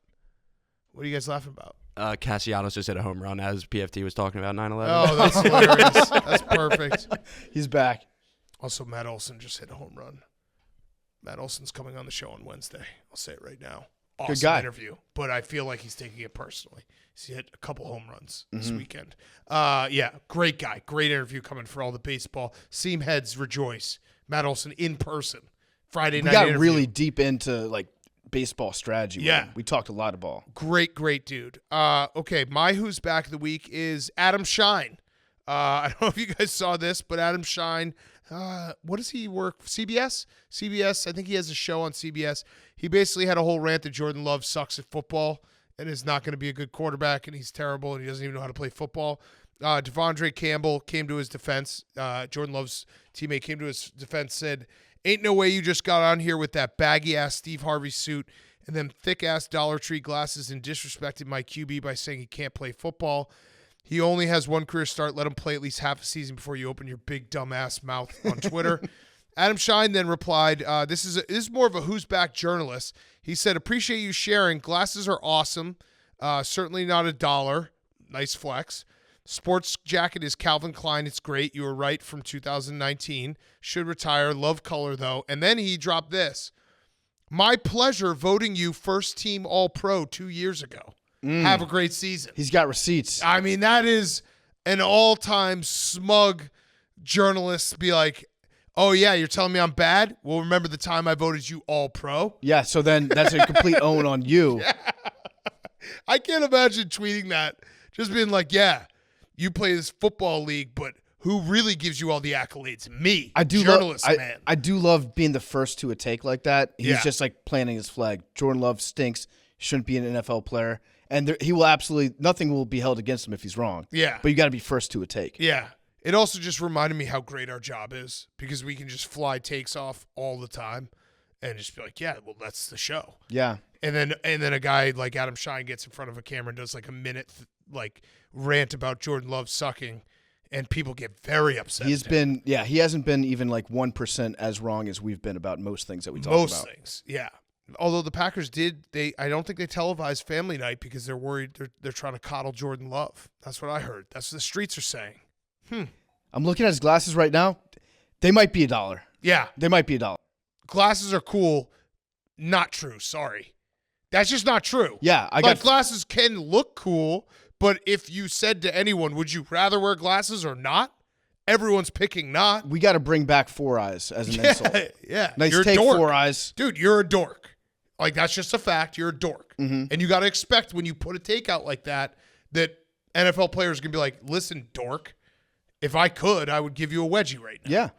What are you guys laughing about? Castellanos just hit a home run as PFT was talking about 9/11. Oh, that's hilarious. That's perfect. He's back. Also, Matt Olson just hit a home run. Matt Olson's coming on the show on Wednesday. I'll say it right now. Awesome Good guy. interview, but I feel like he's taking it personally. He hit a couple home runs this weekend. Yeah, great guy. Great interview coming for all the baseball. Seam heads rejoice. Matt Olson in person. Friday We night got interview. really deep into baseball strategy. Yeah. with him. We talked a lot of ball. Great dude. Okay, my Who's Back of the Week is Adam Shine. I don't know if you guys saw this, but Adam Shine, what does he work? CBS? CBS, I think he has a show on CBS. He basically had a whole rant that Jordan Love sucks at football and is not going to be a good quarterback, and he's terrible, and he doesn't even know how to play football. Devondre Campbell came to his defense. Jordan Love's teammate came to his defense, said, "Ain't no way you just got on here with that baggy-ass Steve Harvey suit and them thick-ass Dollar Tree glasses and disrespected my QB by saying he can't play football. He only has one career start. Let him play at least half a season before you open your big dumb-ass mouth on Twitter." Adam Shine then replied, this is more of a Who's Back journalist. He said, "Appreciate you sharing. Glasses are awesome. Certainly not $1. Nice flex. Sports jacket is Calvin Klein. It's great. You were right from 2019. Should retire. Love color, though." And then he dropped this. "My pleasure voting you first team All-Pro 2 years ago. Have a great season." He's got receipts. I mean, that is an all-time smug journalist be like, "Oh, yeah, you're telling me I'm bad? Well, remember the time I voted you All-Pro?" Yeah, so then that's a complete own on you. I can't imagine tweeting that. Just being like, "Yeah, you play this football league, but who really gives you all the accolades? Me, I do journalist, love, man." I do love being the first to a take like that. He's Yeah. just planting his flag. Jordan Love stinks. shouldn't be an NFL player. And he will absolutely – nothing will be held against him if he's wrong. Yeah. But you got to be first to a take. Yeah. It also just reminded me how great our job is because we can just fly takes off all the time and just be like, yeah, well, that's the show. Yeah. And then a guy like Adam Shine gets in front of a camera and does like a minute rant about Jordan Love sucking, and people get very upset. He hasn't been even like 1% as wrong as we've been about most things that we talk about. Most things, yeah. Although the Packers I don't think they televised Family Night because they're worried they're trying to coddle Jordan Love. That's what I heard. That's what the streets are saying. I'm looking at his glasses right now. They might be $1. Yeah. They might be $1. Glasses are cool. Not true. Sorry. That's just not true. Yeah. Glasses can look cool, but if you said to anyone, would you rather wear glasses or not? Everyone's picking not. We got to bring back 4 eyes as an insult. Yeah. Nice You're take, a dork. 4 eyes. Dude, you're a dork. Like, that's just a fact. You're a dork. Mm-hmm. And you got to expect when you put a take out like that NFL players can be like, listen, dork, if I could, I would give you a wedgie right now.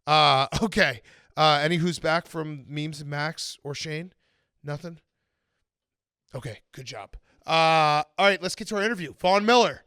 Yeah. Okay. Any who's back from Memes and Max or Shane? Nothing? Okay, good job. All right, let's get to our interview. Von Miller.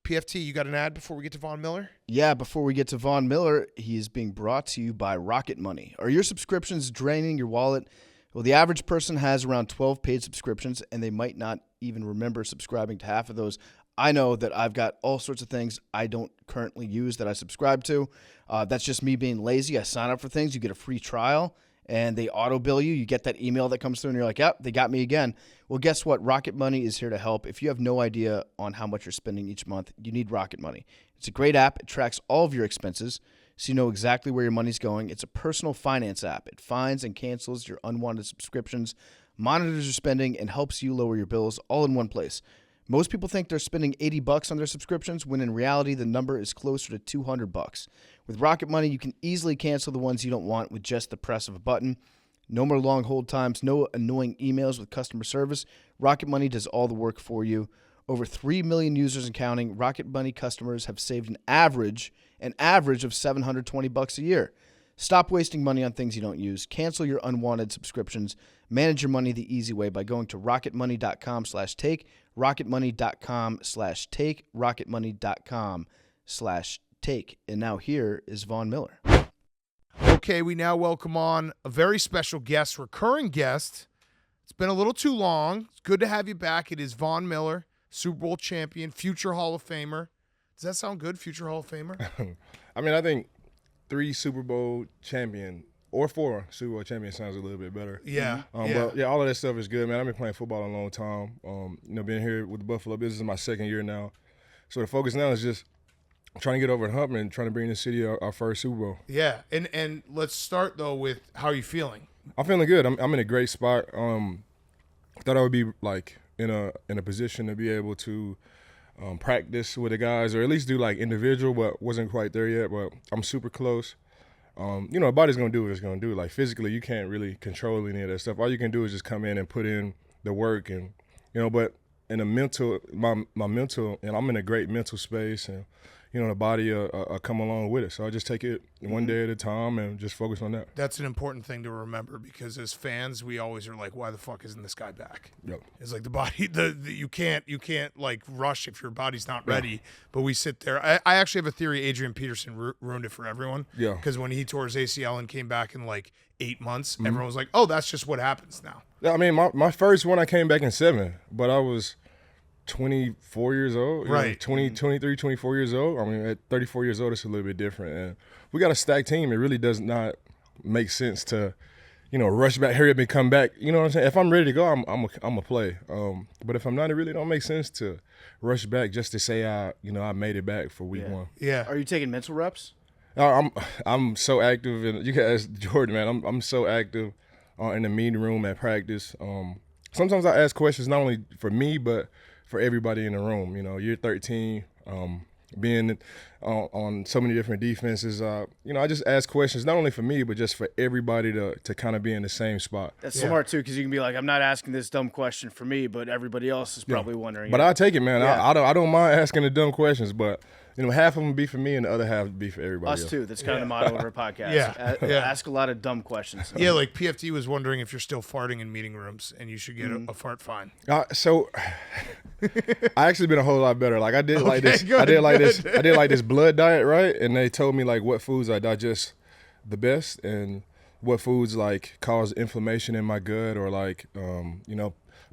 PFT, you got an ad before we get to Von Miller? Yeah, before we get to Von Miller, he is being brought to you by Rocket Money. Are your subscriptions draining your wallet? Well, the average person has around 12 paid subscriptions, and they might not even remember subscribing to half of those. I know that I've got all sorts of things I don't currently use that I subscribe to. That's just me being lazy. I sign up for things. You get a free trial, and they auto bill you. You get that email that comes through, and you're like, yep, they got me again. Well, guess what? Rocket Money is here to help. If you have no idea on how much you're spending each month, you need Rocket Money. It's a great app. It tracks all of your expenses, so you know exactly where your money's going. It's a personal finance app. It finds and cancels your unwanted subscriptions, monitors your spending, and helps you lower your bills all in one place. Most people think they're spending $80 on their subscriptions, when in reality, the number is closer to $200. With Rocket Money, you can easily cancel the ones you don't want with just the press of a button. No more long hold times, no annoying emails with customer service. Rocket Money does all the work for you. Over 3 million users and counting, Rocket Money customers have saved an average of $720 a year. Stop wasting money on things you don't use. Cancel your unwanted subscriptions. Manage your money the easy way by going to rocketmoney.com/take, rocketmoney.com/take, rocketmoney.com/take. And now here is Von Miller. Okay, we now welcome on a very special guest, recurring guest. It's been a little too long. It's good to have you back. It is Von Miller, Super Bowl champion, future Hall of Famer. Does that sound good, future Hall of Famer? I mean, I think 3 Super Bowl champion or 4 Super Bowl champion sounds a little bit better. Yeah. But yeah, all of that stuff is good, man. I've been playing football a long time. Being here with the Buffalo Bills is my 2nd year now. So the focus now is just trying to get over the hump and trying to bring the city our first Super Bowl. Yeah. And let's start though with how are you feeling? I'm feeling good. I'm in a great spot. I thought I would be like in a position to be able to practice with the guys, or at least do like individual, but wasn't quite there yet. But I'm super close. The body's gonna do what it's gonna do. Like physically, you can't really control any of that stuff. All you can do is just come in and put in the work, and But in a mental, my mental, and I'm in a great mental space, and the body come along with it. So I just take it one day at a time and just focus on that. That's an important thing to remember, because as fans, we always are like, why the fuck isn't this guy back? Yep. It's like the body, you can't like rush if your body's not ready. Yeah. But we sit there. I actually have a theory Adrian Peterson ruined it for everyone. Yeah. Because when he tore his ACL and came back in like 8 months, everyone was like, oh, that's just what happens now. Yeah, I mean, my first one, I came back in 7, but I was 24 years old, right? 23, 24 years old. I mean, at 34 years old, it's a little bit different. And we got a stacked team. It really does not make sense to, rush back, hurry up and come back. You know what I'm saying? If I'm ready to go, I'm a play. But if I'm not, it really don't make sense to rush back just to say I made it back for week 1. Yeah. Are you taking mental reps? I'm so active, and you can ask Jordan, man. I'm so active in the meeting room at practice. Sometimes I ask questions not only for me, but for everybody in the room. You're 13, being on so many different defenses. I just ask questions not only for me, but just for everybody to kind of be in the same spot. That's smart too, because you can be like, I'm not asking this dumb question for me, but everybody else is probably wondering. But I take it, man. Yeah. I don't mind asking the dumb questions, but half of them be for me and the other half be for everybody Us else. too. That's kind of the motto of our podcast. Yeah. Ask a lot of dumb questions. Yeah, like PFT was wondering if you're still farting in meeting rooms and you should get a fart fine. So I actually been a whole lot better. Like I did like this. good, I did like good. this. I did like this blood diet, right? And they told me like what foods I digest the best and what foods like cause inflammation in my gut or like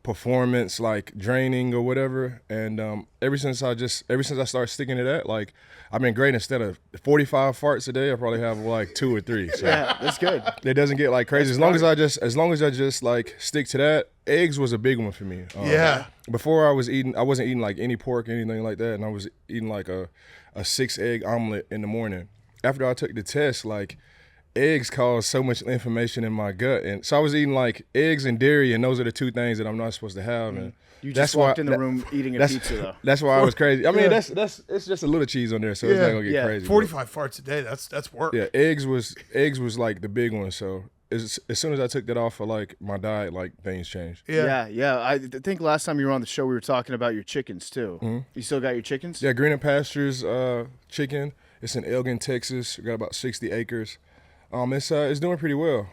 performance like draining or whatever. And ever since I started sticking to that, like I've been great. Instead of 45 farts a day, I probably have like 2 or 3. So Yeah, that's good. it doesn't get like crazy. As long as I just like stick to that. Eggs was a big one for me. Yeah. Before I wasn't eating like any pork or anything like that, and I was eating like a 6-egg omelet in the morning. After I took the test, like eggs cause so much inflammation in my gut, and so I was eating like eggs and dairy, and those are the 2 things that I'm not supposed to have. And You just walked in the room eating a pizza, though. That's why I was crazy. I mean, it's just a little cheese on there, so it's not gonna get crazy. 45 farts a day. That's work. Yeah, eggs was like the big one. So as soon as I took that off for like my diet, like things changed. Yeah. I think last time you were on the show, we were talking about your chickens too. You still got your chickens? Yeah, Green and Pastures chicken. It's in Elgin, Texas. We got about 60 acres. It's doing pretty well.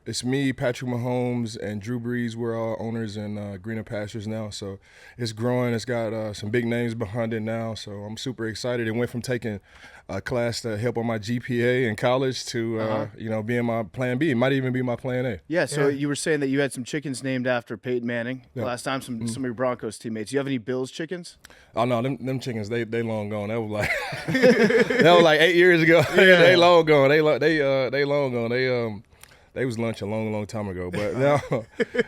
It's me, Patrick Mahomes, and Drew Brees. We're all owners in Green and Pastures now, so it's growing. It's got some big names behind it now, so I'm super excited. It went from taking a class to help on my GPA in college to being my plan B. It might even be my plan A. Yeah. So you were saying that you had some chickens named after Peyton Manning last time. Some Mm-hmm. of your Broncos teammates. You have any Bills chickens? Oh no, them chickens they long gone. That was like that was like 8 years ago. They long gone. They long gone. They was lunch a long time ago.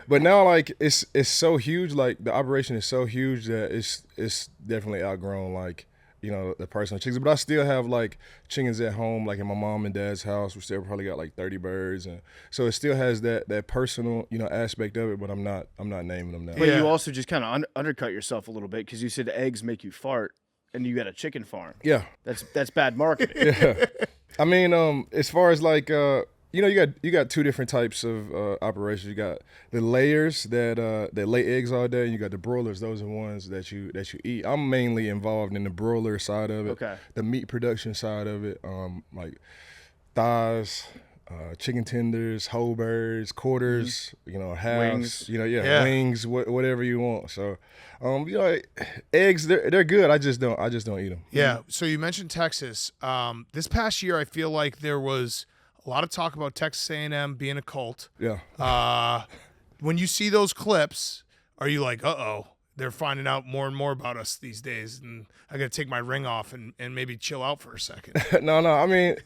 But now like it's so huge. Like the operation is so huge that it's definitely outgrown like the personal chickens. But I still have like chickens at home, like in my mom and dad's house. We still probably got like 30 birds, and so it still has that personal aspect of it. But I'm not naming them now. But you also just kind of undercut yourself a little bit because you said eggs make you fart, and you got a chicken farm. Yeah, That's bad marketing. yeah. I mean, as far as like you got 2 different types of operations. You got the layers that lay eggs all day, and you got the broilers. Those are the ones that you eat. I'm mainly involved in the broiler side of it, Okay. the meat production side of it, like thighs, chicken tenders, whole birds, quarters, halves, Wings. Wings, whatever you want. So, eggs they're good. I just don't eat them. Yeah. So you mentioned Texas. This past year, I feel like there was a lot of talk about Texas A&M being a cult. Yeah. When you see those clips, are you like, uh-oh, they're finding out more and more about us these days, and I got to take my ring off and maybe chill out for a second? No. I mean,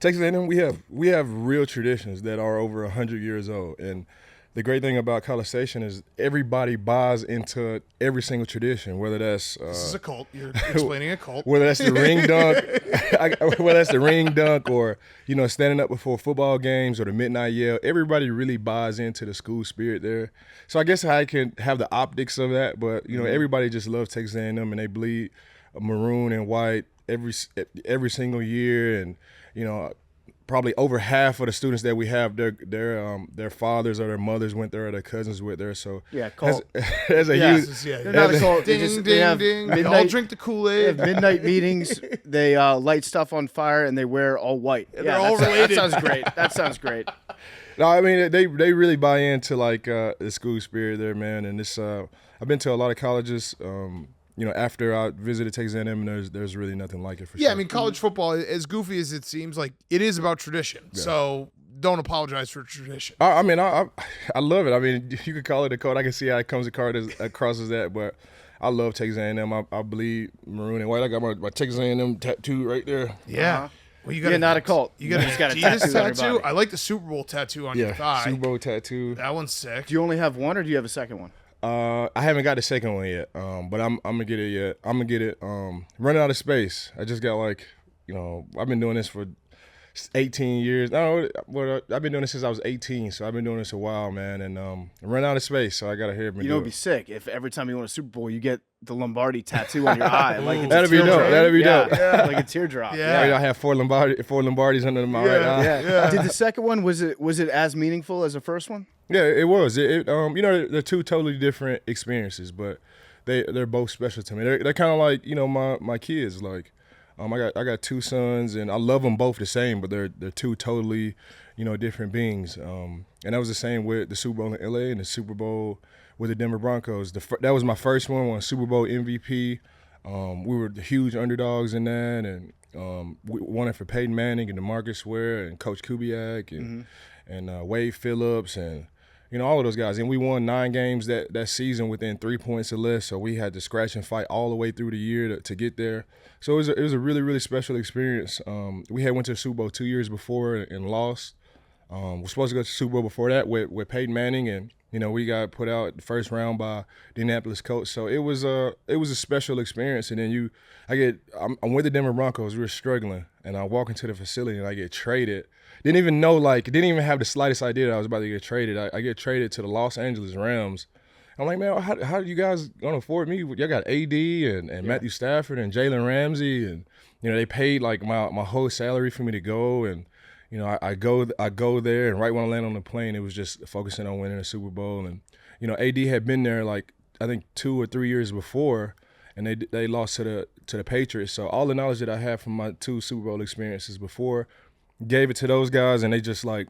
Texas A&M, we have real traditions that are over 100 years old, and the great thing about College Station is everybody buys into every single tradition, whether that's This is a cult. You're explaining a cult. whether that's the ring dunk, or standing up before football games or the midnight yell. Everybody really buys into the school spirit there. So I guess I can have the optics of that, but everybody just loves Texas A&M, and they bleed maroon and white every single year, and probably over half of the students that we have, their fathers or their mothers went there, or their cousins went there. So cult. There's a huge. They're not a cult. Ding, They have ding. midnight- All drink the They Kool-Aid. have midnight meetings. They light stuff on fire, and they wear all white. they're all related. That sounds great. No, I mean they really buy into like the school spirit there, man. And this I've been to a lot of colleges. After I visited Texas A&M, there's really nothing like it for sure. Yeah, I mean, college football, as goofy as it seems, like it is about tradition. Yeah. So don't apologize for tradition. I love it. I mean, you could call it a code. I can see how it comes across as that, but I love Texas A&M. I bleed maroon and white. I got my Texas A&M tattoo right there. Yeah. Well, you got not a cult. You got a Adidas tattoo. I like the Super Bowl tattoo on your thigh. Super Bowl tattoo. That one's sick. Do you only have one, or do you have a second one? I haven't got the second one yet, but I'm gonna get it yet. I'm gonna get it. Running out of space. I just got I've been doing this for 18 years. No, I've been doing this since I was 18, so I've been doing this a while, man. And run out of space, so I gotta hear me. It'd be sick if every time you win a Super Bowl, you get the Lombardi tattoo on your eye. Like that'd be dope. That'd be dope. Yeah, like a teardrap. Yeah. I have four Lombardis under my right eye. Yeah. Did the second one was it as meaningful as the first one? Yeah, it was. They're 2 totally different experiences, but they're both special to me. They're kind of like my kids. Like I got two sons, and I love them both the same, but they're two totally, different beings. And that was the same with the Super Bowl in LA and the Super Bowl with the Denver Broncos. That was my first one, won Super Bowl MVP. We were the huge underdogs in that, and we won it for Peyton Manning and DeMarcus Ware and Coach Kubiak and Wade Phillips and all of those guys. And we won 9 games that season within 3 points or less. So we had to scratch and fight all the way through the year to get there. So it was a really, really special experience. We had went to the Super Bowl 2 years before and lost. We're supposed to go to the Super Bowl before that with Peyton Manning, and we got put out the first round by the Indianapolis Colts. So it was a special experience. And then I'm with the Denver Broncos. We were struggling, and I walk into the facility and I get traded. Didn't even have the slightest idea that I was about to get traded. I get traded to the Los Angeles Rams. I'm like, man, how do you guys gonna afford me? Y'all got AD and Matthew Stafford and Jalen Ramsey, and they paid like my whole salary for me to go. And I go there, and right when I land on the plane, it was just focusing on winning a Super Bowl. And AD had been there like I think 2 or 3 years before, and they lost to the Patriots. So all the knowledge that I had from my 2 Super Bowl experiences before, gave it to those guys, and they just they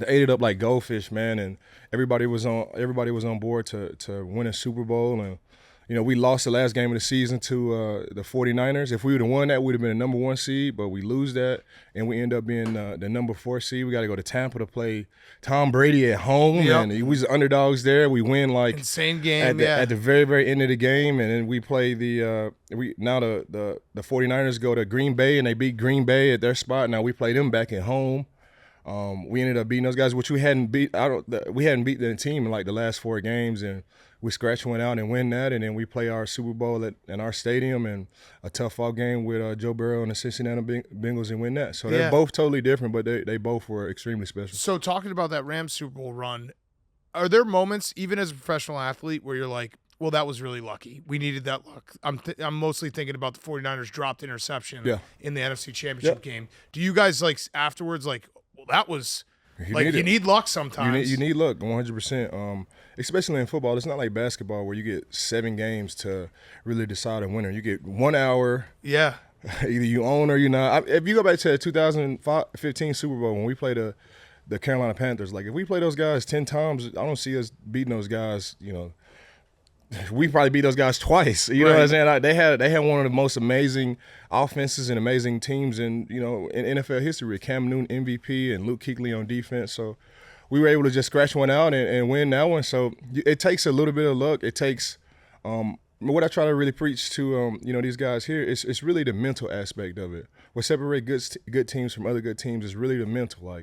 ate it up like goldfish, man. And everybody was on board to win a Super Bowl. And we lost the last game of the season to the 49ers. If we would have won that, we'd have been a number 1 seed, but we lose that, and we end up being the number 4 seed. We got to go to Tampa to play Tom Brady at home, and we was underdogs there. We win insane game at the very, very end of the game, and then we play the 49ers go to Green Bay, and they beat Green Bay at their spot. Now we play them back at home. We ended up beating those guys, which we hadn't beat. We hadn't beat the team in the last 4 games, and we one out and win that, and then we play our Super Bowl in our stadium and a tough-out game with Joe Burrow and the Cincinnati Bengals and win that. So they're both totally different, but they both were extremely special. So talking about that Rams Super Bowl run, are there moments, even as a professional athlete, where you're like, well, that was really lucky. We needed that luck. I'm mostly thinking about the 49ers dropped interception in the NFC Championship game. Do you guys afterwards well, that was you need luck sometimes. You need luck 100%. Especially in football, it's not like basketball where you get 7 games to really decide a winner. You get 1 hour. Yeah. Either you own or you're not. If you go back to the 2015 Super Bowl when we played the Carolina Panthers, if we play those guys 10 times, I don't see us beating those guys. We probably beat those guys twice. You know what I'm saying? They had one of the most amazing offenses and amazing teams in NFL history. Cam Newton MVP and Luke Kuechly on defense. So we were able to just scratch one out and win that one. So it takes a little bit of luck. It takes what I try to really preach to these guys here is it's really the mental aspect of it. What separates good teams from other good teams is really the mental.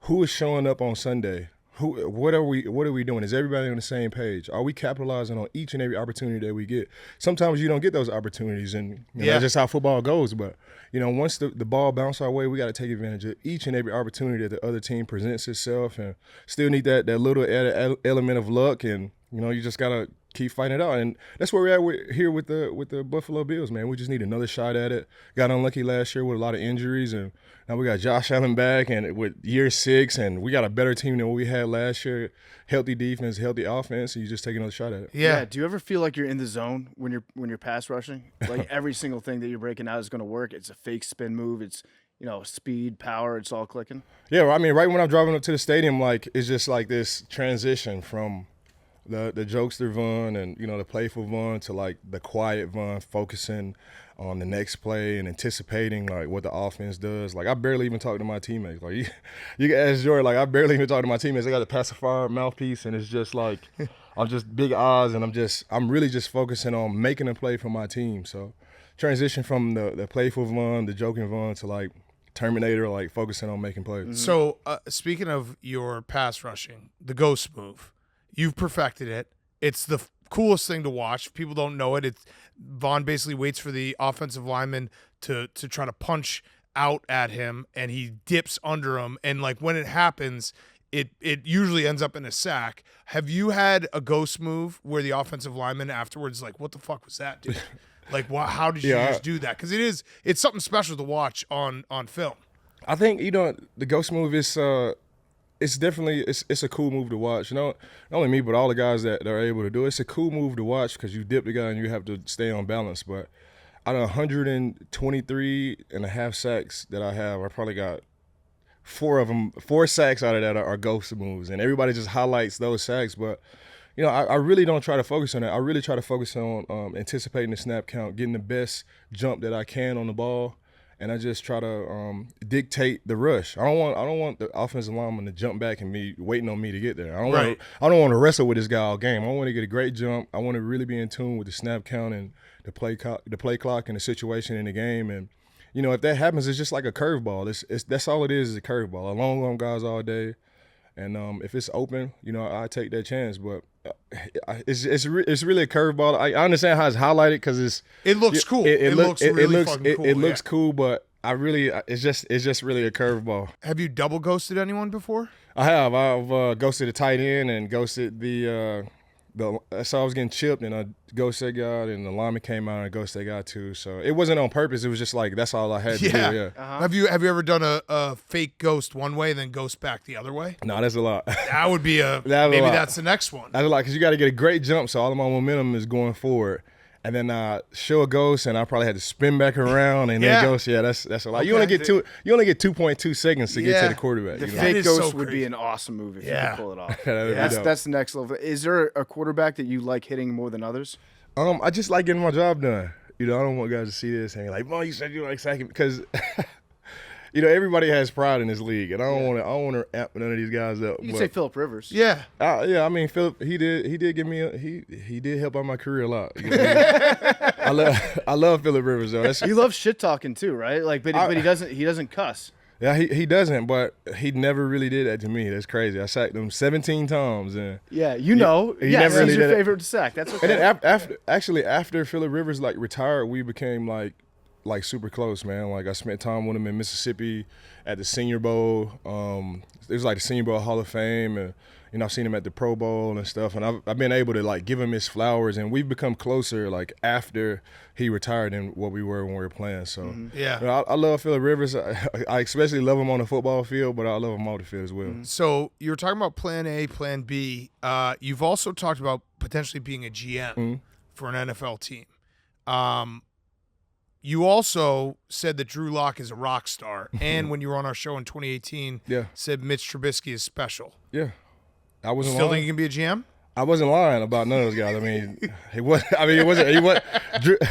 Who is showing up on Sunday? What are we doing? Is everybody on the same page? Are we capitalizing on each and every opportunity that we get? Sometimes you don't get those opportunities, and that's just how football goes. But once the ball bounces our way, we got to take advantage of each and every opportunity that the other team presents itself, and still need that little added element of luck. And you just gotta keep fighting it out, and that's where we're at here with the Buffalo Bills, man. We just need another shot at it. Got unlucky last year with a lot of injuries, and now we got Josh Allen back, and with year 6, and we got a better team than what we had last year. Healthy defense, healthy offense, and you just take another shot at it. Yeah. Do you ever feel like you're in the zone when you're pass rushing? Every single thing that you're breaking out is going to work. It's a fake spin move. It's speed, power. It's all clicking. Yeah, I mean, right when I'm driving up to the stadium, it's just this transition from the jokester Vaughn and the playful Vaughn to the quiet Vaughn, focusing on the next play and anticipating what the offense does. I barely even talk to my teammates. You can ask Jordan, I barely even talk to my teammates. I got a pacifier mouthpiece, and it's just I'm just big eyes, and I'm really just focusing on making a play for my team. So transition from the playful Vaughn, the joking Vaughn to Terminator, focusing on making plays. Mm-hmm. So speaking of your pass rushing, the ghost move, you've perfected it. It's the coolest thing to watch. If people don't know it, Vaughn basically waits for the offensive lineman to try to punch out at him, and he dips under him. And when it happens, it usually ends up in a sack. Have you had a ghost move where the offensive lineman afterwards what the fuck was that, dude? How did you just do that? Because it's something special to watch on film. I think the ghost move is it's definitely it's a cool move to watch. Not only me, but all the guys that are able to do it. It's a cool move to watch because you dip the guy and you have to stay on balance. But out of 123 and a half sacks that I have, I probably got 4 sacks out of that are ghost moves, and everybody just highlights those sacks. But you know, I really don't try to focus on that. I really try to focus on anticipating the snap count, getting the best jump that I can on the ball, and I just try to dictate the rush. I don't want the offensive lineman to jump back and be waiting on me to get there. I don't want to wrestle with this guy all game. I want to get a great jump. I want to really be in tune with the snap count and the play clock and the situation in the game. And you know, if that happens, it's just like a curveball. That's all it is a curveball. A long arm guys all day, and if it's open, you know, I take that chance. But it's really a curveball. I understand how it's highlighted because it looks cool. It looks really fucking cool. It looks cool, but it's just really a curveball. Have you double ghosted anyone before? I have. I've ghosted a tight end and ghosted the so I was getting chipped and I ghosted that guy, and the lineman came out and I ghosted that guy too. So it wasn't on purpose. It was just like that's all I had to do. Yeah. Have you ever done a fake ghost one way and then ghost back the other way? No, that's a lot. That would be maybe that's the next one. That's a lot because you got to get a great jump, so all of my momentum is going forward. And then show a ghost, and I probably had to spin back around and then ghost. Yeah, that's a lot. Okay. You only get 2.2 seconds to get to the quarterback. The fake ghost would be an awesome move if you could pull it off. That's the next level. Is there a quarterback that you like hitting more than others? I just like getting my job done. You know, I don't want guys to see this and like, "Well, you said you like sacking," because you know, everybody has pride in this league, and I don't want to amp none of these guys up. You can say Phillip Rivers. Yeah. I mean, Phillip, he did give me he did help out my career a lot. You know what I mean? I love Phillip Rivers though. He loves shit talking too, right? Like, but he doesn't cuss. Yeah, he doesn't, but he never really did that to me. That's crazy. I sacked him 17 times, and he never really he's your favorite to sack. That's okay. And then after Phillip Rivers like retired, we became like super close, man. Like I spent time with him in Mississippi at the Senior Bowl. It was like the Senior Bowl Hall of Fame, and you know, I've seen him at the Pro Bowl and stuff, and I've been able to like give him his flowers, and we've become closer like after he retired than what we were when we were playing. So you know, I love Phillip Rivers. I especially love him on the football field, but I love him off the field as well. So you were talking about Plan A, Plan B. You've also talked about potentially being a GM for an NFL team. You also said that Drew Lock is a rock star, and when you were on our show in 2018, said Mitch Trubisky is special. Yeah, I wasn't still lying. think he can be a GM? I wasn't lying about none of those guys. I mean, he was.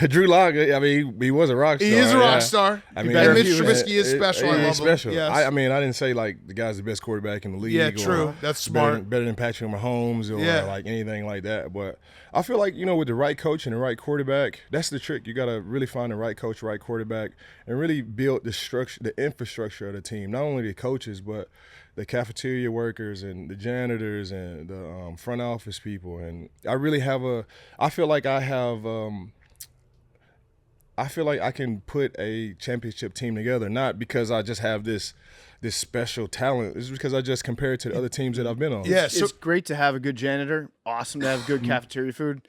Drew Lock. I mean, he was a rock star. He is a rock star. I mean, and Mitch Trubisky is special. I love special. him. Yes. I mean, I didn't say like the guy's the best quarterback in the league. Yeah, true. That's smart. Better than Patrick Mahomes or like anything like that. But I feel like, you know, with the right coach and the right quarterback, that's the trick. You got to really find the right coach, right quarterback, and really build the structure, the infrastructure of the team. Not only the coaches, but the cafeteria workers and the janitors and the front office people. And I really I feel like I can put a championship team together, not because I just have this special talent. It's because I just compare it to the other teams that I've been on. Yeah, it's great to have a good janitor. Awesome to have good cafeteria food.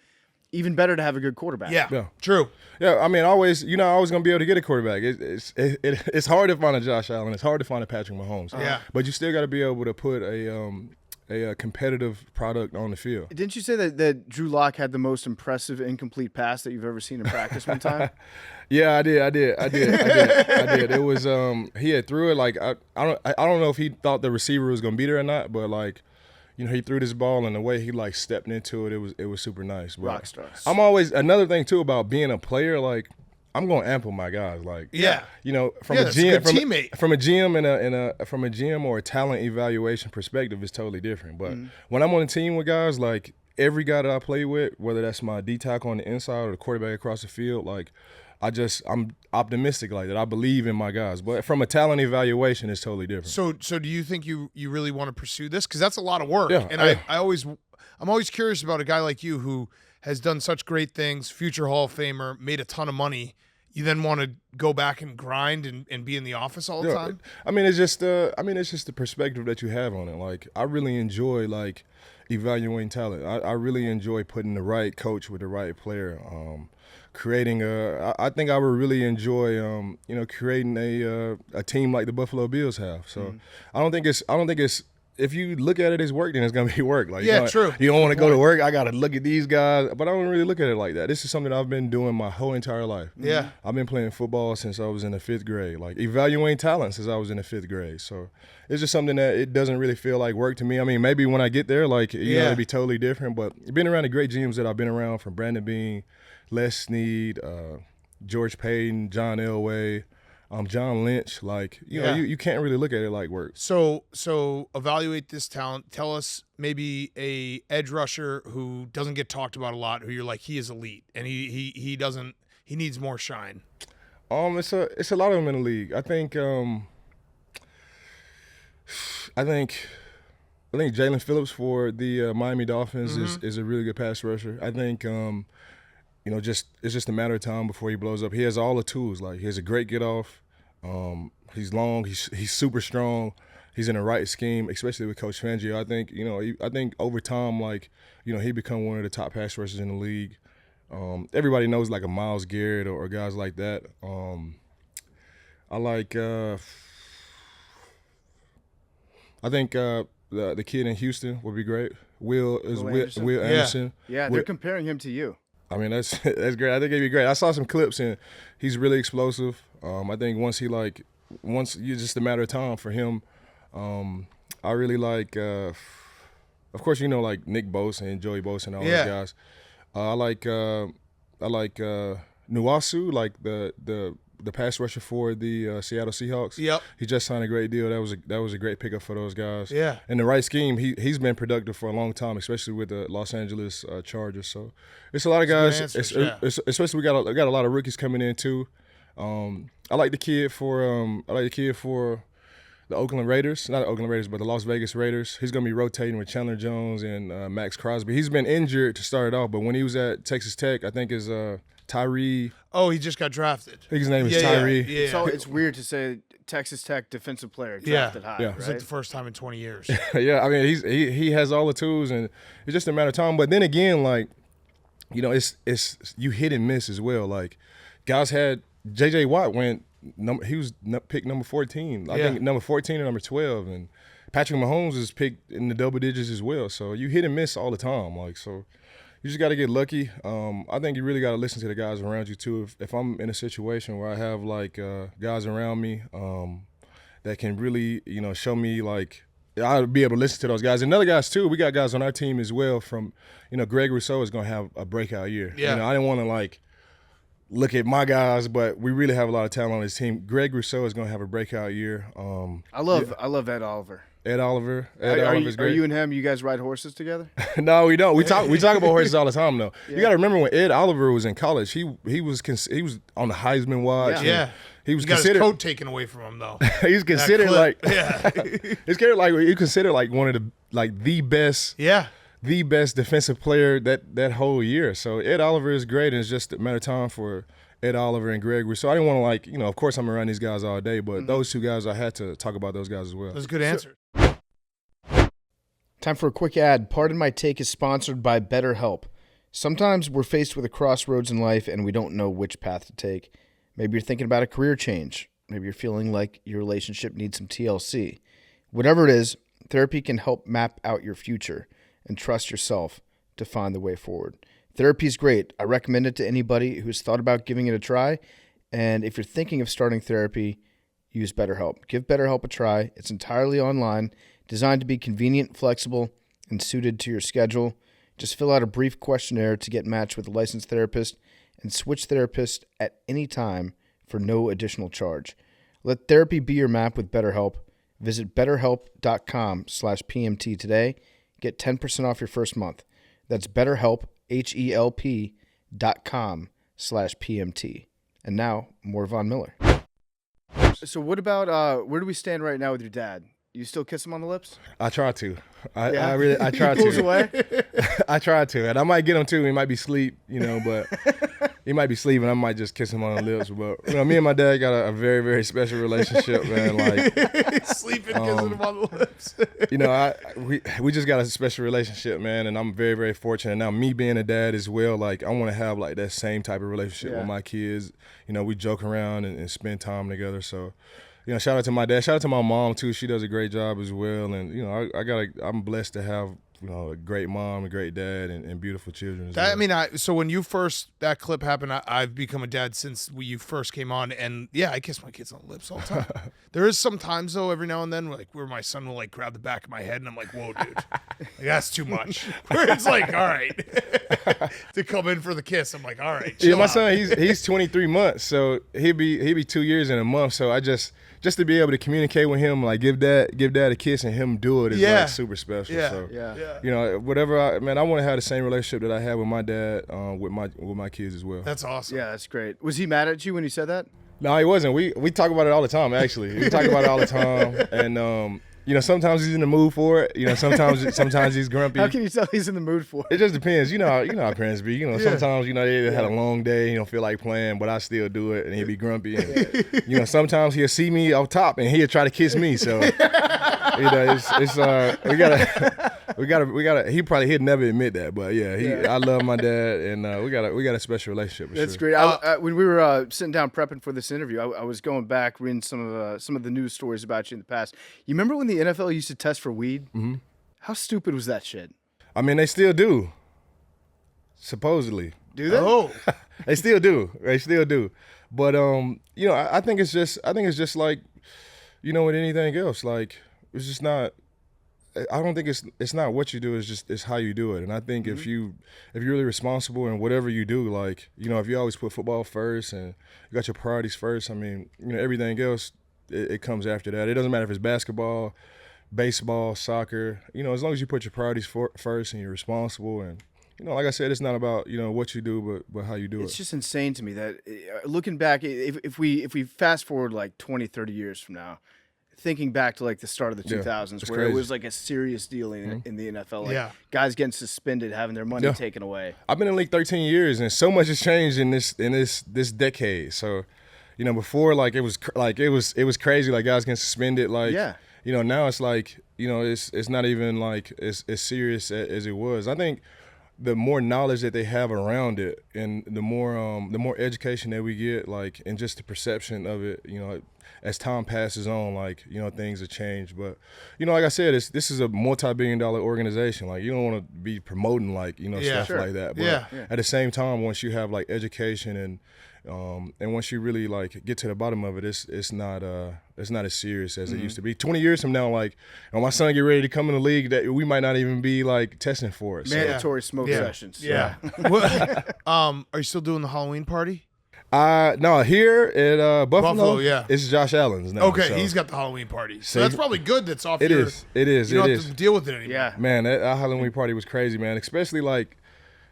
Even better to have a good quarterback. Yeah, true. Yeah, I mean, always going to be able to get a quarterback. It's hard to find a Josh Allen. It's hard to find a Patrick Mahomes. Yeah. But you still got to be able to put a competitive product on the field. Didn't you say that Drew Lock had the most impressive incomplete pass that you've ever seen in practice one time? Yeah, I did. It was he had threw it like I don't know if he thought the receiver was gonna be there or not, but like, you know, he threw this ball and the way he like stepped into it, it was super nice. But rock stars. I'm always another thing too about being a player, like I'm gonna ample my guys, like you know, from a GM, from a GM or a talent evaluation perspective, it's totally different. But when I'm on a team with guys, like every guy that I play with, whether that's my D tackle on the inside or the quarterback across the field, like I'm optimistic like that. I believe in my guys, but from a talent evaluation, it's totally different. So do you think you really want to pursue this? Because that's a lot of work. Yeah, and I'm always curious about a guy like you who has done such great things, future Hall of Famer, made a ton of money. You then want to go back and grind and be in the office all the time? I mean, it's just the perspective that you have on it. Like, I really enjoy like evaluating talent. I really enjoy putting the right coach with the right player. Creating I think I would really enjoy creating a team like the Buffalo Bills have. So I don't think it's if you look at it as work, then it's gonna be work. Like, true. You don't want to go to work. I gotta look at these guys, but I don't really look at it like that. This is something I've been doing my whole entire life. Yeah. I've been playing football since I was in the 5th grade. Like, evaluating talent since I was in the 5th grade. So it's just something that it doesn't really feel like work to me. I mean, maybe when I get there, like, it'll be totally different. But being around the great GMs that I've been around, from Brandon Bean, Les Snead, George Payton, John Elway, John Lynch, like, you know, you can't really look at it like work. So evaluate this talent. Tell us maybe a edge rusher who doesn't get talked about a lot, who you're like, he is elite and he needs more shine. It's a lot of them in the league. I think Jalen Phillips for the Miami Dolphins is a really good pass rusher. I think you know, it's just a matter of time before he blows up. He has all the tools. Like, he has a great get off. He's long. He's super strong. He's in the right scheme, especially with Coach Fangio. I think, you know, I think over time, like, you know, he become one of the top pass rushers in the league. Everybody knows, like, a Myles Garrett or guys like that. I think the kid in Houston would be great. Will Anderson. Yeah, they're comparing him to you. I mean, that's great. I think it'd be great. I saw some clips, and he's really explosive. I think once it's just a matter of time for him. I really like, of course, you know, like Nick Bosa and Joey Bosa and all those guys. I like Nuwasu, like the pass rusher for the Seattle Seahawks. Yep. He just signed a great deal. That was a great pickup for those guys. Yeah. In the right scheme, he's been productive for a long time, especially with the Los Angeles Chargers. So it's a lot of guys. Especially we got a lot of rookies coming in too. I like the kid for the Oakland Raiders, not the Oakland Raiders, but the Las Vegas Raiders. He's going to be rotating with Chandler Jones and Max Crosby. He's been injured to start it off, but when he was at Texas Tech, I think is Tyree. Oh, he just got drafted. I think his name is Tyree. Yeah. So it's weird to say Texas Tech defensive player drafted high. Yeah. It's like the first time in 20 years. Yeah, I mean, he has all the tools, and it's just a matter of time. But then again, like, you know, it's you hit and miss as well. Like, guys had J.J. Watt he was picked number 14. I think number 14 or number 12, and Patrick Mahomes is picked in the double digits as well. So you hit and miss all the time. Like, so you just got to get lucky. I think you really got to listen to the guys around you too. If I'm in a situation where I have like guys around me that can really, you know, show me, like, I'll be able to listen to those guys. And other guys too. We got guys on our team as well. From, you know, Greg Rousseau is gonna have a breakout year. Yeah. You know, I didn't want to like look at my guys, but we really have a lot of talent on this team. Greg Rousseau is gonna have a breakout year. I love Ed Oliver. Ed Oliver's great. Are you and him? You guys ride horses together? No, we don't. We talk about horses all the time though. Yeah. You got to remember when Ed Oliver was in college, he was on the Heisman watch. Yeah. He was got considered his coat taken away from him though. He's considered like he's considered like one of the, like, the best defensive player that whole year. So Ed Oliver is great, and it's just a matter of time for Ed Oliver and Greg Rousseau. I didn't want to, like, you know, of course I'm around these guys all day, but those two guys, I had to talk about those guys as well. That's a good answer. Time for a quick ad. Pardon My Take is sponsored by BetterHelp. Sometimes we're faced with a crossroads in life and we don't know which path to take. Maybe you're thinking about a career change. Maybe you're feeling like your relationship needs some TLC. Whatever it is, therapy can help map out your future and trust yourself to find the way forward. Therapy is great. I recommend it to anybody who's thought about giving it a try. And if you're thinking of starting therapy, use BetterHelp. Give BetterHelp a try. It's entirely online, designed to be convenient, flexible, and suited to your schedule. Just fill out a brief questionnaire to get matched with a licensed therapist and switch therapists at any time for no additional charge. Let therapy be your map with BetterHelp. Visit betterhelp.com/PMT today. Get 10% off your first month. That's BetterHelp, HELP.com/PMT. And now, more Von Miller. So what about, where do we stand right now with your dad? You still kiss him on the lips? I try to. I try He pulls to. away? I try to, and I might get him too. He might be asleep, you know, but he might be sleeping. I might just kiss him on the lips. But, you know, me and my dad got a very, very special relationship, man. Like, sleeping, kissing him on the lips. You know, we just got a special relationship, man, and I'm very, very fortunate. Now, me being a dad as well, like, I want to have, like, that same type of relationship with my kids. You know, we joke around and spend time together. So shout out to my dad. Shout out to my mom too. She does a great job as well. And I'm blessed to have a great mom, a great dad, and beautiful children. As well. So when that clip happened, I've become a dad since you first came on, and yeah, I kiss my kids on the lips all the time. There is some times though, every now and then, like where my son will like grab the back of my head, and I'm like, "Whoa, dude, like, that's too much." Where it's like, all right, to come in for the kiss, I'm like, all right. Yeah, my out. son, he's 23 months, so he'll be 2 years in a month. So I just to be able to communicate with him, like give dad a kiss and him do it is like super special. Yeah. So Yeah. whatever I want to have the same relationship that I had with my dad with my kids as well. That's awesome. Yeah, that's great. Was he mad at you when you said that? No, he wasn't. We talk about it all the time. Actually, we talk about it all the time, and sometimes he's in the mood for it. Sometimes he's grumpy. How can you tell he's in the mood for it? It just depends. You know how parents be. Sometimes they had a long day, he don't feel like playing, but I still do it, and he'll be grumpy. And, sometimes he'll see me off top, and he'll try to kiss me. So we gotta. He'd never admit that, but I love my dad, and we got a special relationship. That's sure. great. When we were sitting down prepping for this interview, I was going back reading some of the news stories about you in the past. You remember when the NFL used to test for weed? Mm-hmm. How stupid was that shit? I mean, they still do. Supposedly. Do they? Oh, They still do. But I think it's just like, with anything else, like it's just not. I don't think it's not what you do. It's how you do it. And I think if you're really responsible in whatever you do, like if you always put football first and you got your priorities first, I mean everything else it comes after that. It doesn't matter if it's basketball, baseball, soccer. As long as you put your priorities first and you're responsible and. Like I said, it's not about what you do, but how you do it. It's just insane to me that looking back, if we fast forward like 20, 30 years from now, thinking back to like the start of the 2000s, where crazy. It was like a serious deal in the NFL, like guys getting suspended, having their money taken away. I've been in the league 13 years, and so much has changed in this decade. So, before like it was crazy, like guys getting suspended, like now it's like it's not even like as serious as it was. I think. The more knowledge that they have around it, and the more education that we get, like, and just the perception of it, as time passes on, like, things have changed. But, like I said, this is a multi-billion-dollar organization. Like, you don't want to be promoting like, stuff like that. But at the same time, once you have like education and once you really like get to the bottom of it, it's not as serious as it used to be. 20 years from now, like when my son get ready to come in the league, that we might not even be like testing for it. Mandatory smoke sessions. Yeah. Are you still doing the Halloween party? No, here at Buffalo, yeah. It's Josh Allen's now. Okay, so. he's got the Halloween party. So that's probably good that's off It your... is. It is. You don't it have is. to deal with it anymore. Yeah. Man, that Halloween party was crazy, man. Especially like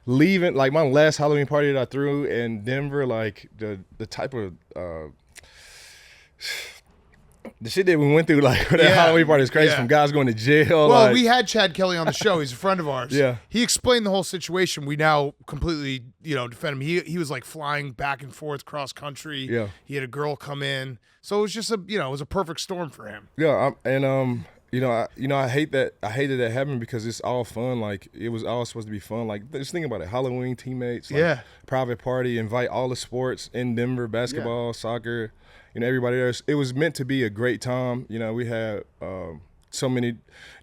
leaving, like my last Halloween party that I threw in Denver, like the type of the shit that we went through, like that Halloween party is crazy. From guys going to jail. Well, like, we had Chad Kelly on the show. He's a friend of ours. Yeah. He explained the whole situation. We now completely, defend him. He was like flying back and forth cross country. Yeah. He had a girl come in. So it was just it was a perfect storm for him. Yeah, I hate that. I hated that happened because it's all fun. Like it was all supposed to be fun. Like just think about it. Halloween teammates. Like, private party. Invite all the sports in Denver: basketball, soccer. Everybody there. It was meant to be a great time. We had so many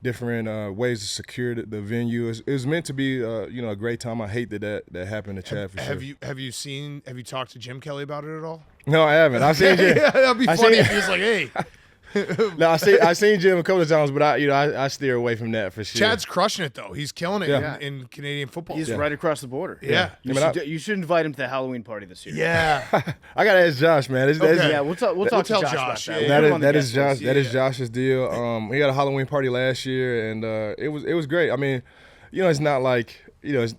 different ways to secure the venue. It was meant to be a great time. I hate that happened to Chad for sure. Have you talked to Jim Kelly about it at all? No, I haven't. I've seen Jim. That'd be funny if he was like, hey. No, I seen Jim a couple of times, but I steer away from that for sure. Chad's crushing it though. He's killing it in Canadian football. He's right across the border. Yeah. You should invite him to the Halloween party this year. Yeah. I gotta ask Josh, man. Yeah, we'll talk to Josh about that. That is Josh. That is Josh's deal. He had a Halloween party last year, and it was great. I mean, it's not like it's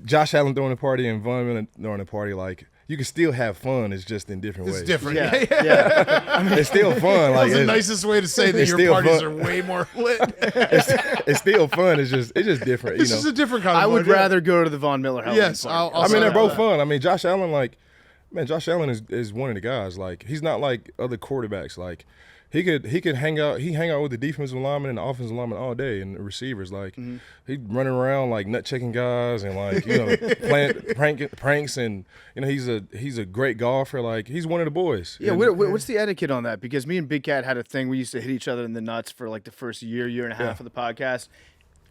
Josh Allen throwing a party and Von Miller throwing a party. Like you can still have fun. It's just in different ways. It's different. Yeah. It's still fun. Like that's the nicest way to say that your parties are way more lit. It's still fun. It's just different. This is a different kind of I would rather go to the Von Miller Halloween party. I'll they're both fun. I mean, Josh Allen, Josh Allen is one of the guys. Like he's not like other quarterbacks. Like he could hang out with the defensive lineman and the offensive lineman all day and the receivers. Like he'd running around like nut checking guys and like playing pranks and he's a great golfer. Like he's one of the boys. Yeah, what's the etiquette on that? Because me and Big Cat had a thing. We used to hit each other in the nuts for like the first year and a half of the podcast.